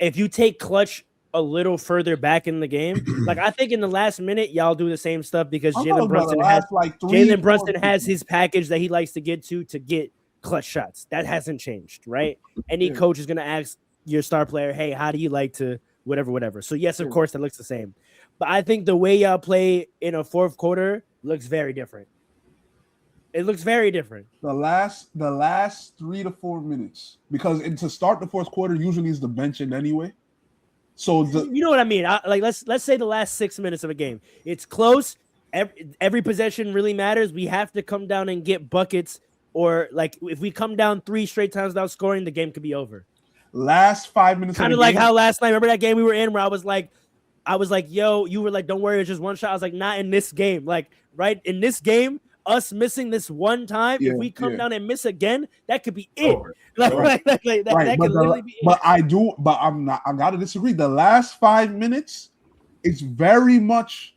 if you take clutch a little further back in the game, like I think in the last minute y'all do the same stuff because Jalen Brunson has his package that he likes to get clutch shots. That hasn't changed, right? Any coach is gonna ask your star player, hey, how do you like to whatever. So yes, of course, that looks the same. But I think the way y'all play in a fourth quarter looks very different. It looks very different. The last 3 to 4 minutes, because to start the fourth quarter usually is the benching anyway. So you know what I mean? Let's say the last 6 minutes of a game. It's close. Every possession really matters. We have to come down and get buckets or like if we come down 3 straight times without scoring, the game could be over. Last 5 minutes, kind of like how last night. Remember that game we were in where I was like, yo, you were like, don't worry, it's just one shot. I was like, not in this game. Like, right in this game, us missing this one time, if we come down and miss again, that could be it. That could literally be it. But I gotta disagree. The last 5 minutes, it's very much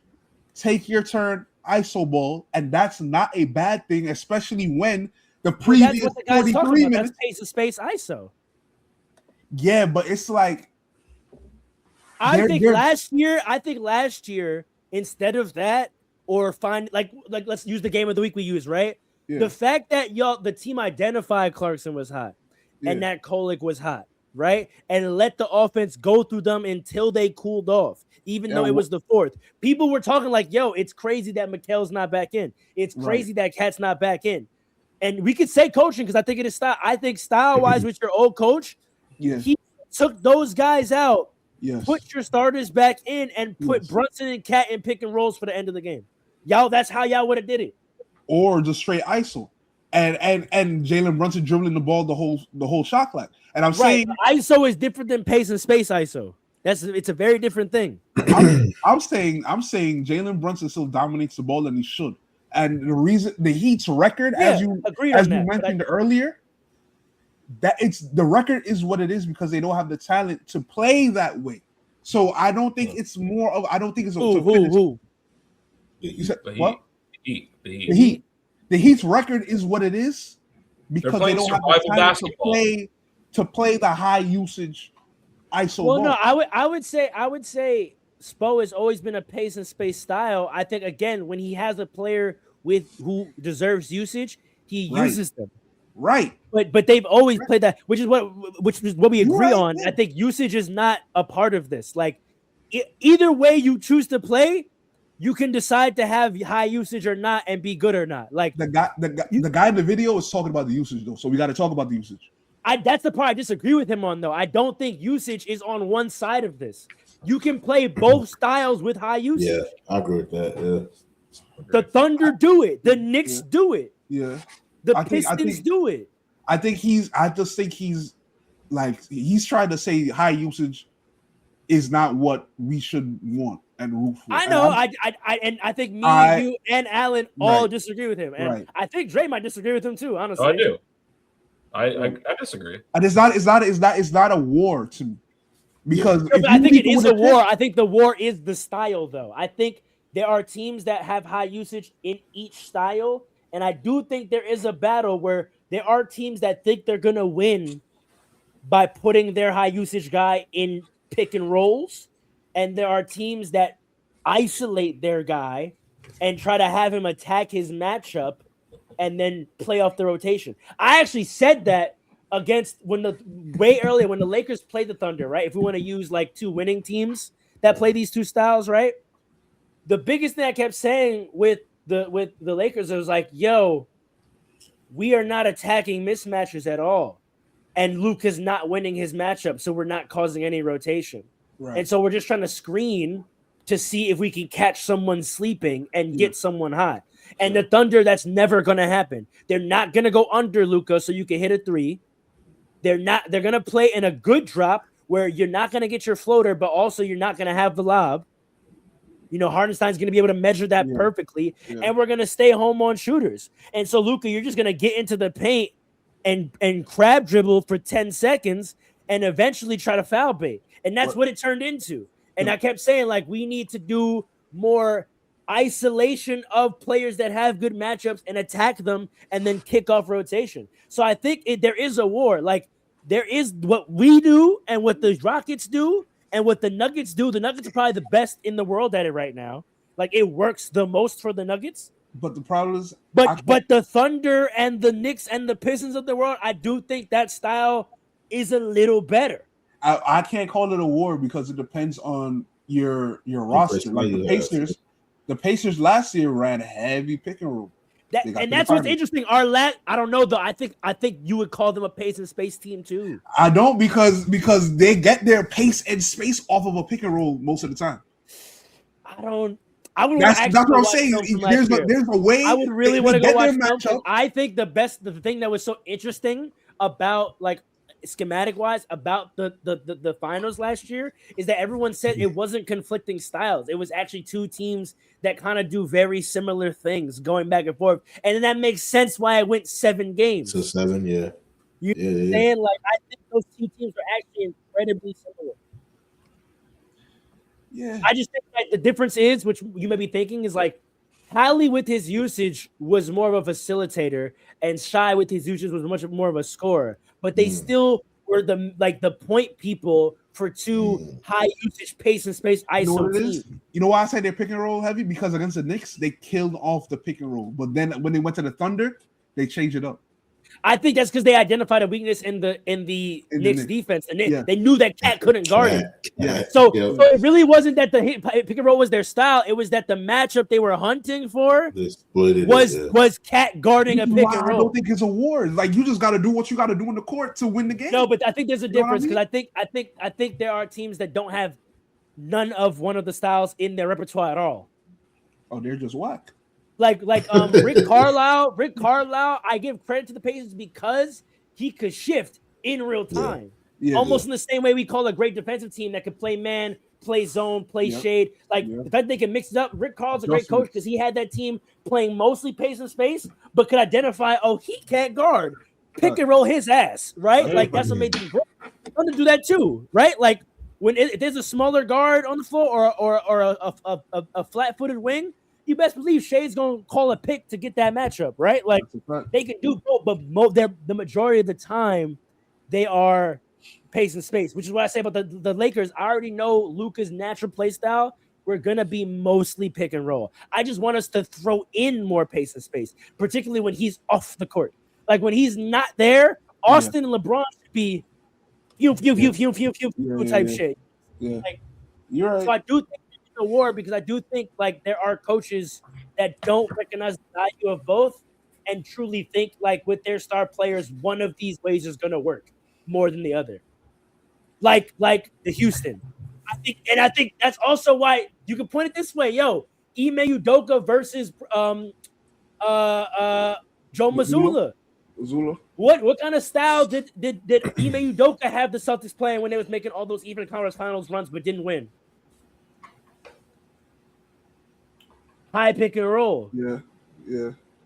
take your turn, ISO ball, and that's not a bad thing, especially when the previous 43 minutes. That's pace of space ISO. Yeah, but it's like I think last year instead of that, or find like let's use the game of the week we use, right? Yeah. The fact that the team identified Clarkson was hot and that Kolek was hot, right? And let the offense go through them until they cooled off, even though it was the fourth. People were talking like, yo, it's crazy that Mikal's not back in. It's crazy that Cat's not back in. And we could say coaching because I think it is style. I think style-wise with your old coach, he took those guys out, put your starters back in, and put Brunson and Cat in pick and rolls for the end of the game. Y'all, that's how y'all would have did it. Or just straight ISO. And Jalen Brunson dribbling the ball the whole shot clock. And I'm saying ISO is different than pace and space ISO. It's a very different thing. I'm saying Jalen Brunson still dominates the ball than he should. And the reason the Heat's record, as you mentioned earlier, that the record is what it is because they don't have the talent to play that way. So I don't think it's more of who. You said what? The Heat. The Heat's record is what it is because they don't have the talent to play the high usage ISO ball. No, I would say Spo has always been a pace and space style. I think again when he has a player who deserves usage, he uses them. Right. But they've always played that, which is what we agree on. I think usage is not a part of this. Like either way you choose to play, you can decide to have high usage or not and be good or not. Like the guy in the video is talking about the usage though, so we got to talk about the usage. That's the part I disagree with him on though. I don't think usage is on one side of this. You can play both styles with high usage. Yeah, I agree with that. Yeah. The Thunder do it. The Knicks do it. Yeah. The Pistons do it. I just think he's trying to say high usage is not what we should want and root for. I know. I think you, and Alan all disagree with him. And I think Dre might disagree with him too, honestly. Oh, I do. I disagree. And it's not a war to me. Because I think it is a war. I think the war is the style, though. I think there are teams that have high usage in each style. And I do think there is a battle where there are teams that think they're going to win by putting their high usage guy in pick and rolls. And there are teams that isolate their guy and try to have him attack his matchup and then play off the rotation. I actually said that against way earlier when the Lakers played the Thunder, right? If we want to use like two winning teams that play these two styles, right? The biggest thing I kept saying with the Lakers, it was like, yo, we are not attacking mismatches at all. And Luka's not winning his matchup, so we're not causing any rotation. Right. And so we're just trying to screen to see if we can catch someone sleeping and get someone hot. And the Thunder, that's never going to happen. They're not going to go under Luka so you can hit a three. They're going to play in a good drop where you're not going to get your floater, but also you're not going to have the lob. You know, Hardenstein's going to be able to measure that perfectly, and we're going to stay home on shooters. And so, Luka, you're just going to get into the paint and crab dribble for 10 seconds and eventually try to foul bait. And that's what it turned into. And I kept saying, like, we need to do more isolation of players that have good matchups and attack them and then kick off rotation. So I think there is a war. Like, there is what we do and what the Rockets do and what the Nuggets do. The Nuggets are probably the best in the world at it right now. Like, it works the most for the Nuggets. But the problem is... But the Thunder and the Knicks and the Pistons of the world, I do think that style is a little better. I can't call it a war because it depends on your roster. Like the Pacers last year ran heavy pick and roll. That's what's interesting. I don't know though. I think you would call them a pace and space team too. I don't because they get their pace and space off of a pick and roll most of the time. I would That's what I'm saying. There's a way. I would really want to go watch film. matchup. I think the thing that was so interesting about like schematic wise about the finals last year is that everyone said it wasn't conflicting styles. It was actually two teams that kind of do very similar things going back and forth. And then that makes sense why I went 7 games. So 7, yeah. You understand? Like I think those two teams are actually incredibly similar. Yeah. I just think like the difference is, which you may be thinking, is like Hallie with his usage was more of a facilitator, and Shy with his usage was much more of a scorer. But they still were the point people for two high usage pace and space ISO teams. You know why I say they're pick and roll heavy? Because against the Knicks, they killed off the pick and roll. But then when they went to the Thunder, they changed it up. I think that's because they identified a weakness in the Knicks defense, and they knew that Cat couldn't guard it. Yeah. So it really wasn't that the pick and roll was their style; it was that the matchup they were hunting for was Cat guarding a pick and roll. I don't think it's a war. Like you just got to do what you got to do in the court to win the game. No, but I think there's a difference because I think there are teams that don't have none of one of the styles in their repertoire at all. Oh, they're just whack. Like Rick Carlisle, I give credit to the Pacers because he could shift in real time. Almost in the same way we call a great defensive team that could play man, play zone, play shade. Like the fact they can mix it up. Rick Carlisle's a great coach because he had that team playing mostly pace and space, but could identify, he can't guard. Pick and roll his ass, right? Like that's what made them great. I'm gonna do that too, right? Like if there's a smaller guard on the floor or a flat-footed wing, you best believe Shade's gonna call a pick to get that matchup, right? Like they can do both, but the majority of the time they are pace and space, which is what I say about the Lakers. I already know Luka's natural play style. We're gonna be mostly pick and roll. I just want us to throw in more pace and space, particularly when he's off the court. Like when he's not there, Austin and LeBron should be type shit. Yeah, like, you're right. So I do think a war because I do think like there are coaches that don't recognize the value of both and truly think like with their star players, one of these ways is going to work more than the other. Like the Houston. I think that's also why you can point it this way. Ime Udoka versus Joe Mazzulla. What kind of style did Ime Udoka have the Celtics playing when they was making all those Eastern Conference Finals runs but didn't win? High pick and roll. Yeah.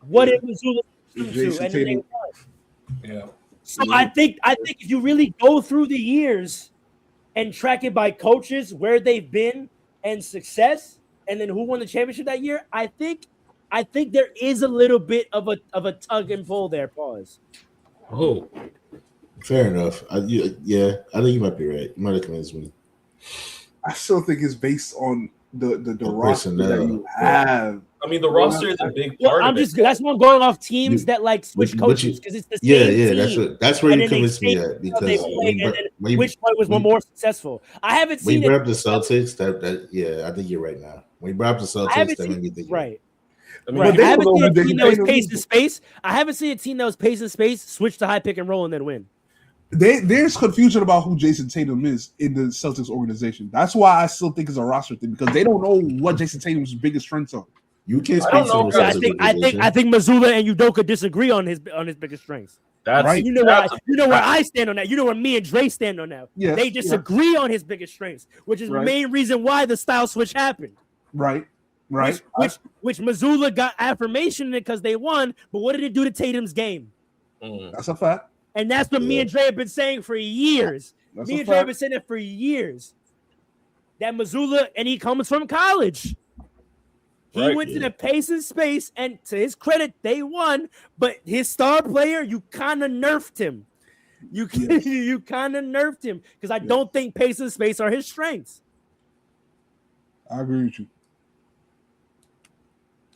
What did Mazzulla do? And then they won. Yeah. So I think if you really go through the years and track it by coaches, where they've been and success, and then who won the championship that year, I think there is a little bit of a tug and pull there. Pause. Oh, fair enough. I think you might be right. You might have convinced me. I still think it's based on the roster that you have. I mean, the roster is a big part of it. That's why I'm going off teams that like switch coaches because it's the same team. That's where you convinced me at because which one was more successful. I haven't seen. When you brought up the Celtics, I think you're right now. When you brought up the Celtics, that made me think right. I mean, I haven't seen a team that was pace and space. I haven't seen a team that was pace and space switch to high pick and roll and then win. There's confusion about who Jason Tatum is in the Celtics organization. That's why I still think it's a roster thing because they don't know what Jason Tatum's biggest strengths are. You can't speak I think Mazzulla and Udoka disagree on his biggest strengths. That's right. You know where I stand on that. You know where me and Dre stand on that. Yes, they disagree on his biggest strengths, which is the main reason why the style switch happened. Right. Which Mazzulla got affirmation in it because they won, but what did it do to Tatum's game? That's a fact. And that's what me and Dre have been saying for years. Me and Dre have been saying it for years. That Mazzulla, and he comes from college. He went to the pace and space, and to his credit, they won. But his star player, you kind of nerfed him. You kind of nerfed him because I don't think pace and space are his strengths. I agree with you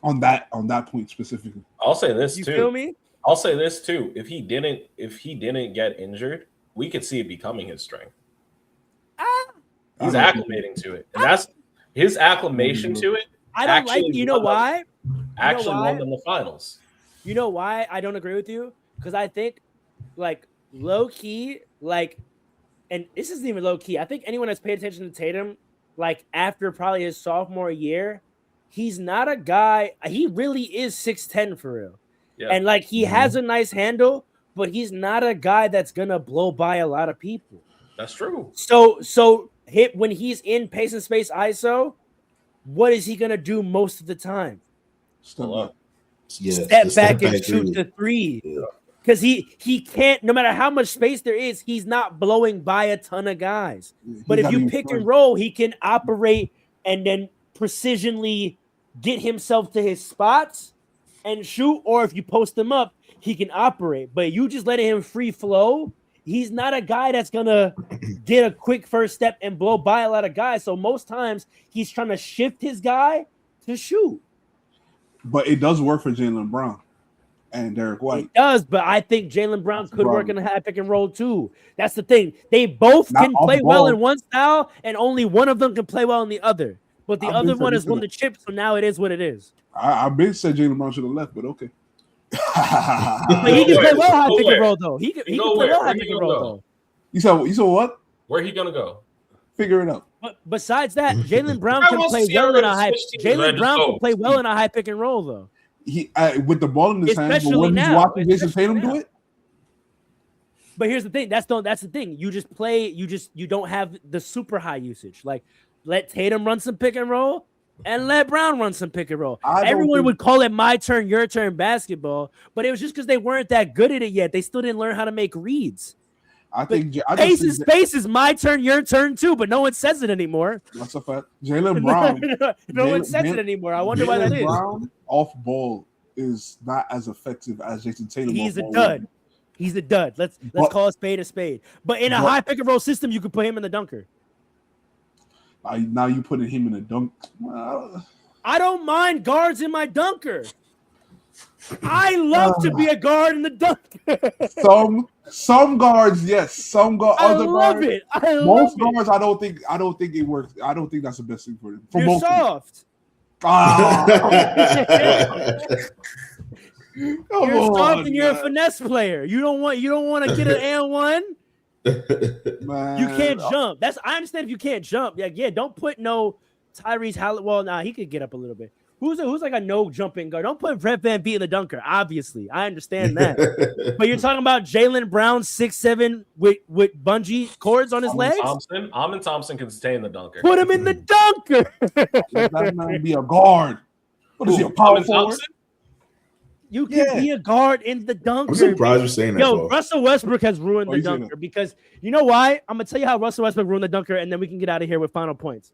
on that point specifically. I'll say this you too. You feel me? I'll say this too. If he didn't get injured, we could see it becoming his strength. He's acclimating to it, and that's his acclimation to it. I don't like. You know why? Actually, won them the finals. You know why I don't agree with you? Because I think, like low key, like, and this isn't even low key. I think anyone that's paid attention to Tatum, like after probably his sophomore year, he's not a guy. He really is 6'10" for real. Yeah. And like he has a nice handle, but he's not a guy that's gonna blow by a lot of people. That's true. So when he's in pace and space ISO, what is he gonna do most of the time? Step Back and shoot the three. Because he can't, no matter how much space there is, he's not blowing by a ton of guys. But if you pick and roll, he can operate and then precisionally get himself to his spots and shoot. Or if you post him up, he can operate. But you just letting him free flow, he's not a guy that's going to get a quick first step and blow by a lot of guys. So most times he's trying to shift his guy to shoot. But it does work for Jaylen Brown and Derek White. It does, but I think Jaylen Brown could work in a high pick and roll too. That's the thing. They both can play well in one style, and only one of them can play well in the other. But the other one is won the chip, so now it is what it is. I've been said Jaylen Brown should have left, but okay. But he can play well high pick and roll though. He can play well high pick and roll though. You said what? Where he gonna go? Figure it out. But besides that, Jaylen Brown can play well in a high. Jaylen Brown can play well in a high pick and roll though. He with the ball in his hands, but when he's watching Jason Tatum do it. But here's the thing. That's the thing. You just play. You don't have the super high usage. Like let Tatum run some pick and roll, and let Brown run some pick and roll. Everyone would call it my turn, your turn basketball, but it was just because they weren't that good at it yet. They still didn't learn how to make reads. I think space is my turn, your turn too, but no one says it anymore. That's a fact. Jaylen Brown. no one says it anymore. I wonder why that is. Brown off ball is not as effective as Jason Tatum. He's a dud. He's a dud. Let's call a spade a spade. But in a high pick and roll system, you could put him in the dunker. Now you putting him in the dunk. I don't mind guards in my dunker. I love to be a guard in the dunker. Some guards, yes. Some guards. I love it. Most guards, I don't think it works. I don't think that's the best thing for them. You're soft. You're soft and you're a finesse player. You don't want to get an and one. You can't jump. I understand if you can't jump. Yeah. Don't put no Tyrese Halliburton. Well, nah, he could get up a little bit. Who's like a no jumping guard? Don't put Fred VanVleet in the dunker. Obviously, I understand that. But you're talking about Jaylen Brown 6'7" with bungee cords on his legs. Amin Thompson can stay in the dunker. Put him in the dunker. That man be a guard. What is he, a power forward? You can be a guard in the dunker. I'm surprised you're saying that. Yo, Russell Westbrook has ruined the dunker because you know why? I'm gonna tell you how Russell Westbrook ruined the dunker, and then we can get out of here with final points.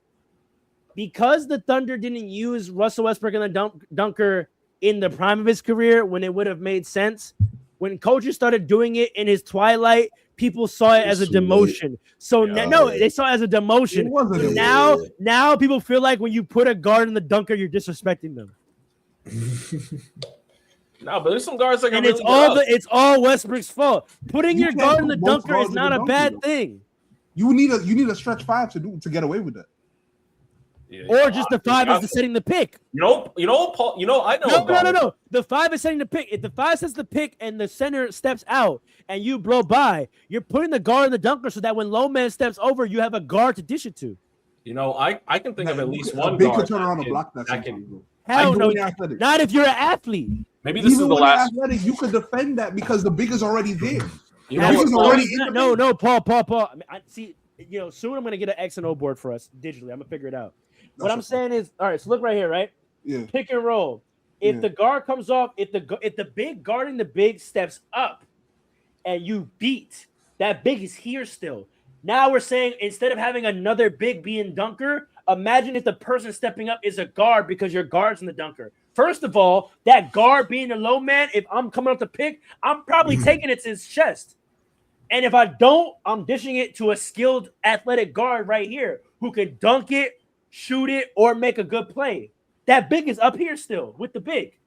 Because the Thunder didn't use Russell Westbrook in the dunker in the prime of his career when it would have made sense, when coaches started doing it in his twilight, people saw it as a demotion. So they saw it as a demotion. So now people feel like when you put a guard in the dunker, you're disrespecting them. No, but there's some guards that and it's all Westbrook's fault. Putting your guard in the dunker is not a bad thing. You need a stretch five to get away with that. Yeah, or just the five is setting the pick. Paul. I know. No. The five is setting the pick. If the five sets the pick and the center steps out and you blow by, you're putting the guard in the dunker so that when low man steps over, you have a guard to dish it to. I can think of at least one big guard could turn around and block that. Hell no, not if you're an athlete. Maybe this is the last. Athletic, you could defend that because the big is already there. No, Paul. See, soon I'm gonna get an X and O board for us digitally. I'm gonna figure it out. What I'm saying is, all right, so look right here, right? Yeah. Pick and roll. If the guard comes off, if the big guarding the big steps up and you beat, that big is here still. Now we're saying instead of having another big being dunker, imagine if the person stepping up is a guard because your guard's in the dunker. First of all, that guard being the low man, if I'm coming up to pick, I'm probably taking it to his chest. And if I don't, I'm dishing it to a skilled athletic guard right here who can dunk it, shoot it, or make a good play. That big is up here still with the big.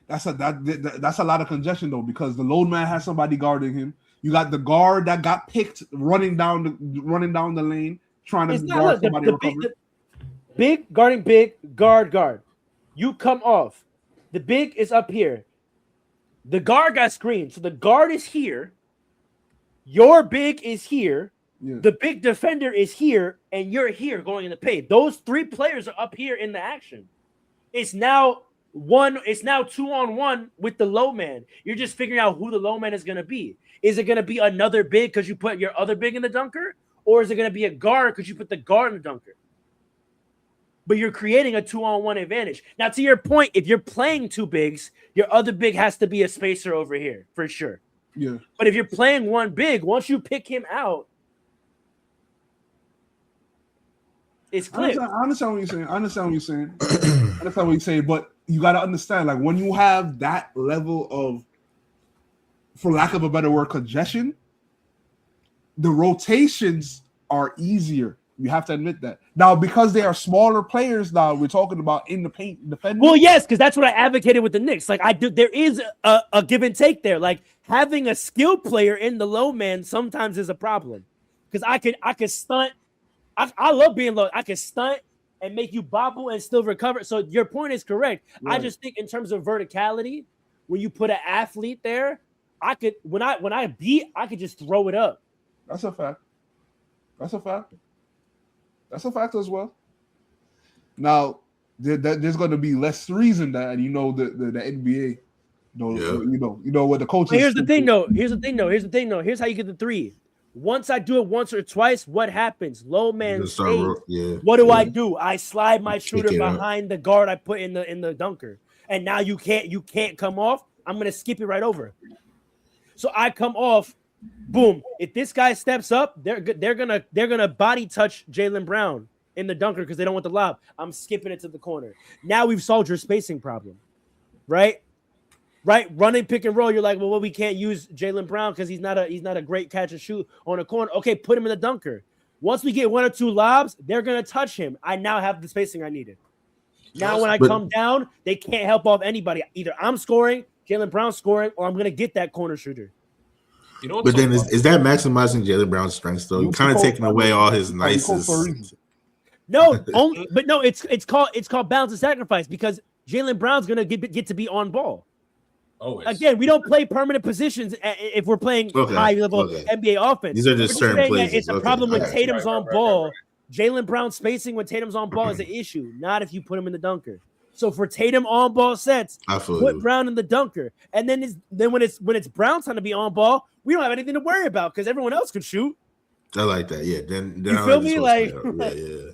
That's a lot of congestion though, because the load man has somebody guarding him. You got the guard that got picked running down the lane, trying to guard somebody. Big guarding big, guard. You come off. The big is up here. The guard got screened, so the guard is here. Your big is here. Yeah. The big defender is here, and you're here going in the paint. Those three players are up here in the action. It's now 2-on-1 with the low man. You're just figuring out who the low man is going to be. Is it going to be another big because you put your other big in the dunker? Or is it going to be a guard because you put the guard in the dunker? But you're creating a 2-on-1 advantage. Now, to your point, if you're playing two bigs, your other big has to be a spacer over here for sure. Yeah. But if you're playing one big, once you pick him out, it's clear. I understand what you're saying. But you got to understand, like, when you have that level of, for lack of a better word, congestion, the rotations are easier. You have to admit that. Now, because they are smaller players now, we're talking about in the paint defending. Well, yes, because that's what I advocated with the Knicks. Like, there is a give and take there. Like, having a skilled player in the low man sometimes is a problem. Because I could stunt. I love being low. I can stunt and make you bobble and still recover. So your point is correct. Right. I just think in terms of verticality, when you put an athlete there, I could just throw it up. That's a fact. That's a fact as well. Now, there's going to be less threes in that, and the NBA. You know what the coaches. But here's the thing, though. Here's how you get the three. Once I do it once or twice, what happens? Low man stays. What do I do? I slide my shooter behind the guard I put in the dunker, and now you can't come off. I'm gonna skip it right over. So I come off. Boom! If this guy steps up, they're gonna body touch Jaylen Brown in the dunker because they don't want the lob. I'm skipping it to the corner. Now we've solved your spacing problem, right? Running pick and roll. You're like, well, we can't use Jaylen Brown because he's not a great catch and shoot on a corner. Okay, put him in the dunker. Once we get one or two lobs, they're gonna touch him. I now have the spacing I needed. Now when I come down, they can't help off anybody. Either I'm scoring, Jaylen Brown scoring, or I'm gonna get that corner shooter. But then is that maximizing Jaylen Brown's strengths though? You're kind of taking away all his nicest. No, it's called balance and sacrifice because Jaylen Brown's gonna get to be on ball. Always. Again, we don't play permanent positions if we're playing high level NBA offense. These are just certain plays. It's a problem when Tatum's on ball. Jaylen Brown spacing when Tatum's on ball is an issue, not if you put him in the dunker. So for Tatum on ball sets, put Brown in the dunker, and then when it's Brown's time to be on ball, we don't have anything to worry about because everyone else can shoot. I like that. Yeah. Then you feel me? Like, yeah.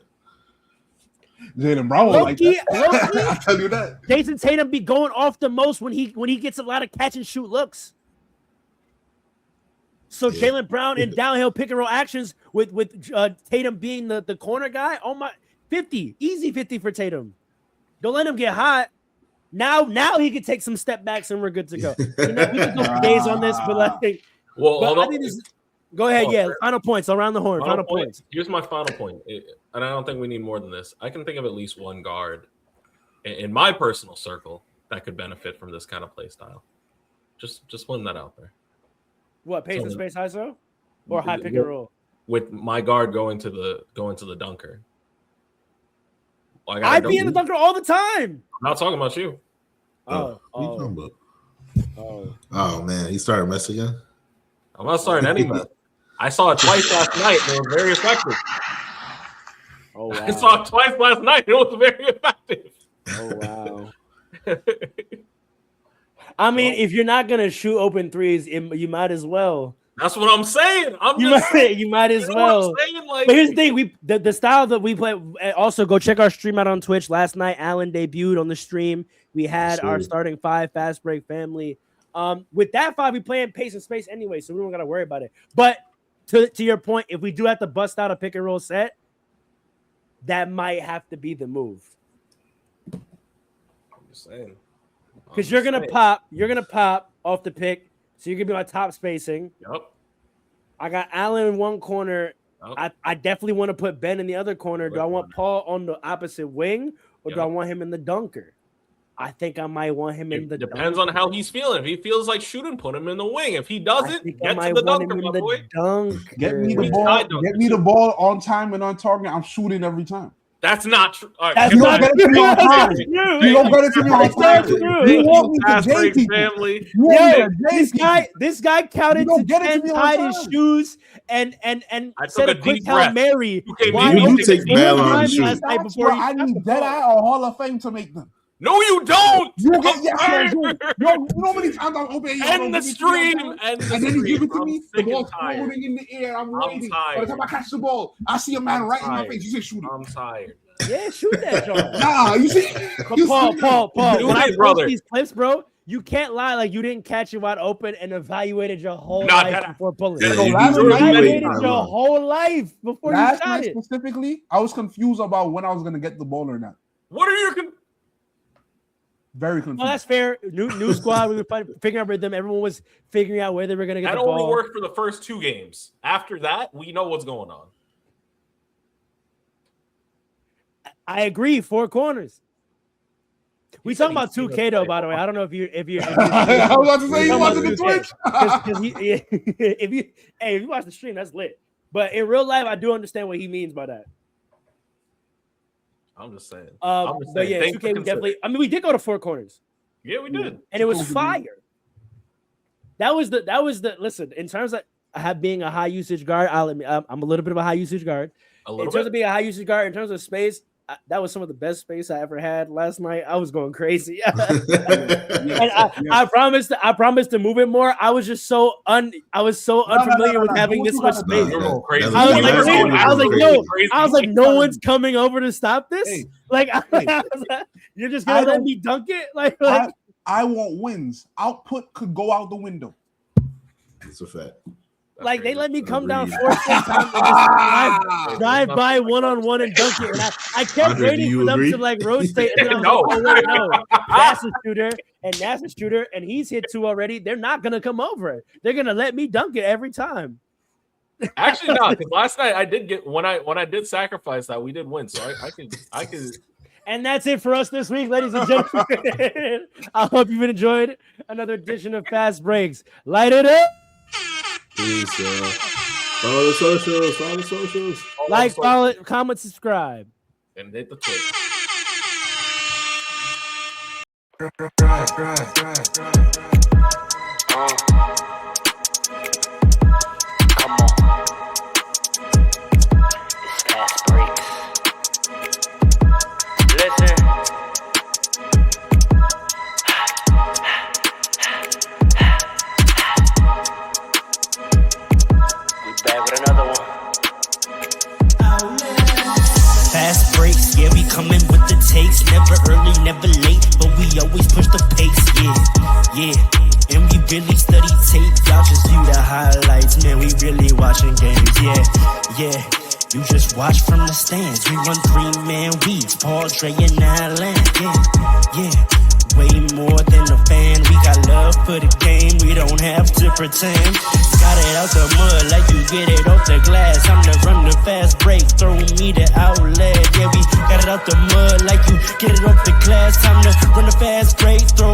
Jaylen Brown like that. I tell you that. Jason Tatum be going off the most when he gets a lot of catch and shoot looks. So Jaylen Brown in downhill pick and roll actions with Tatum being the corner guy. Oh my, 50, easy 50 for Tatum. Don't let him get hot. Now he can take some step backs and we're good to go. We can go for days on this, but like, I think go ahead. Final points around the horn. Final points. Here's my final point, and I don't think we need more than this. I can think of at least one guard in my personal circle that could benefit from this kind of play style. Just putting that out there. What, pace and space ISO or high pick and roll? With my guard going to the dunker. I'd be in the dunker all the time. I'm not talking about you. Oh man, he started mess again. I'm not starting any mess. I saw it twice last night. They were very effective. Oh wow! I saw it twice last night. It was very effective. Oh wow! I mean, if you're not gonna shoot open threes, you might as well. That's what I'm saying. You might as well. But here's the thing: the style that we play. Also, go check our stream out on Twitch. Last night, Alan debuted on the stream. We had our starting five fast break family. With that five, we play in pace and space anyway, so we don't gotta worry about it. But to your point, if we do have to bust out a pick and roll set, that might have to be the move. I'm just saying. Because you're gonna pop off the pick. So you're going to be my top spacing. Yep. I got Allen in one corner. Yep. I definitely want to put Ben in the other corner. Do I want Paul on the opposite wing or do I want him in the dunker? I think I might want him in the dunker. Depends on how he's feeling. If he feels like shooting, put him in the wing. If he doesn't, get to the dunker, my boy. Get me the ball on time and on target. I'm shooting every time. That's not true. Right, that's not true. You don't get it to me on time. You want me to J people. Family. This guy counted to 10, tied his shoes, and said a quick Hail Mary. You take bail on the shoot. I need Dead Eye or Hall of Fame to make them. No, you don't. You get yes, I do. Yo, you know how many times I'm open? End the stream. And then you give it to me. The ball's tired. floating in the air. I'm waiting. By tired. the time I catch the ball, I see a man right in my face. You say shoot it. I'm tired. Yeah, shoot that, John. Nah, you see. Paul. When I brother. post these clips, bro, you can't lie like you didn't catch it wide open and evaluated your whole life before pulling. Yeah, You evaluated your whole life before you shot it. Specifically, I was confused about when I was gonna get the ball or not. What are you? Very confused. Well, that's fair. New squad. We were figuring out rhythm. Everyone was figuring out where they were gonna get the ball. That only worked for the first 2 games. After that, we know what's going on. I agree. 4 corners. We talking about 2K though, by the way. I don't know if you. I was about to say you watching the Twitch. If you watch the stream, that's lit. But in real life, I do understand what he means by that. I'm just saying. But yeah, 2K we definitely. I mean, we did go to 4 corners. Yeah, we did, and it was fire. That was the. Listen, in terms of being a high usage guard, I'll admit I'm a little bit of a high usage guard. In terms of being a high usage guard, in terms of space. That was some of the best space I ever had last night. I was going crazy. I promised to move it more. I was just so unfamiliar with having this much space. I was like, no one's coming over to stop this. You're just gonna let me dunk it? I want wins. Output could go out the window. It's a fact. Like they let me come down 4 times and just drive by 1-on-1 and dunk it. And I kept waiting for them to like rotate. And then I was like, oh wait, no. That's a shooter, and he's hit 2 already. They're not gonna come over. They're gonna let me dunk it every time. Actually, not because last night I did get when I did sacrifice that we did win, so I could. And that's it for us this week, ladies and gentlemen. I hope you've enjoyed another edition of Fast Breaks. Light it up. Peace, follow the socials. Like, follow, comment, subscribe. And hit the Twitch. Come on. It's Fast Breaks. Listen. Back with another one. Fast breaks, yeah, we coming with the takes. Never early, never late, but we always push the pace, yeah. And we really study tape, y'all just view the highlights. Man, we really watching games, yeah. You just watch from the stands. We run 3-man weeks, Paul, Dre, and Allen, yeah. Way more than a fan. We got love for the game. We don't have to pretend. Got it out the mud like you get it off the glass. I'm the run the fast break. Throw me the outlet. Yeah, we got it out the mud like you get it off the glass. Time to run the fast break. Throw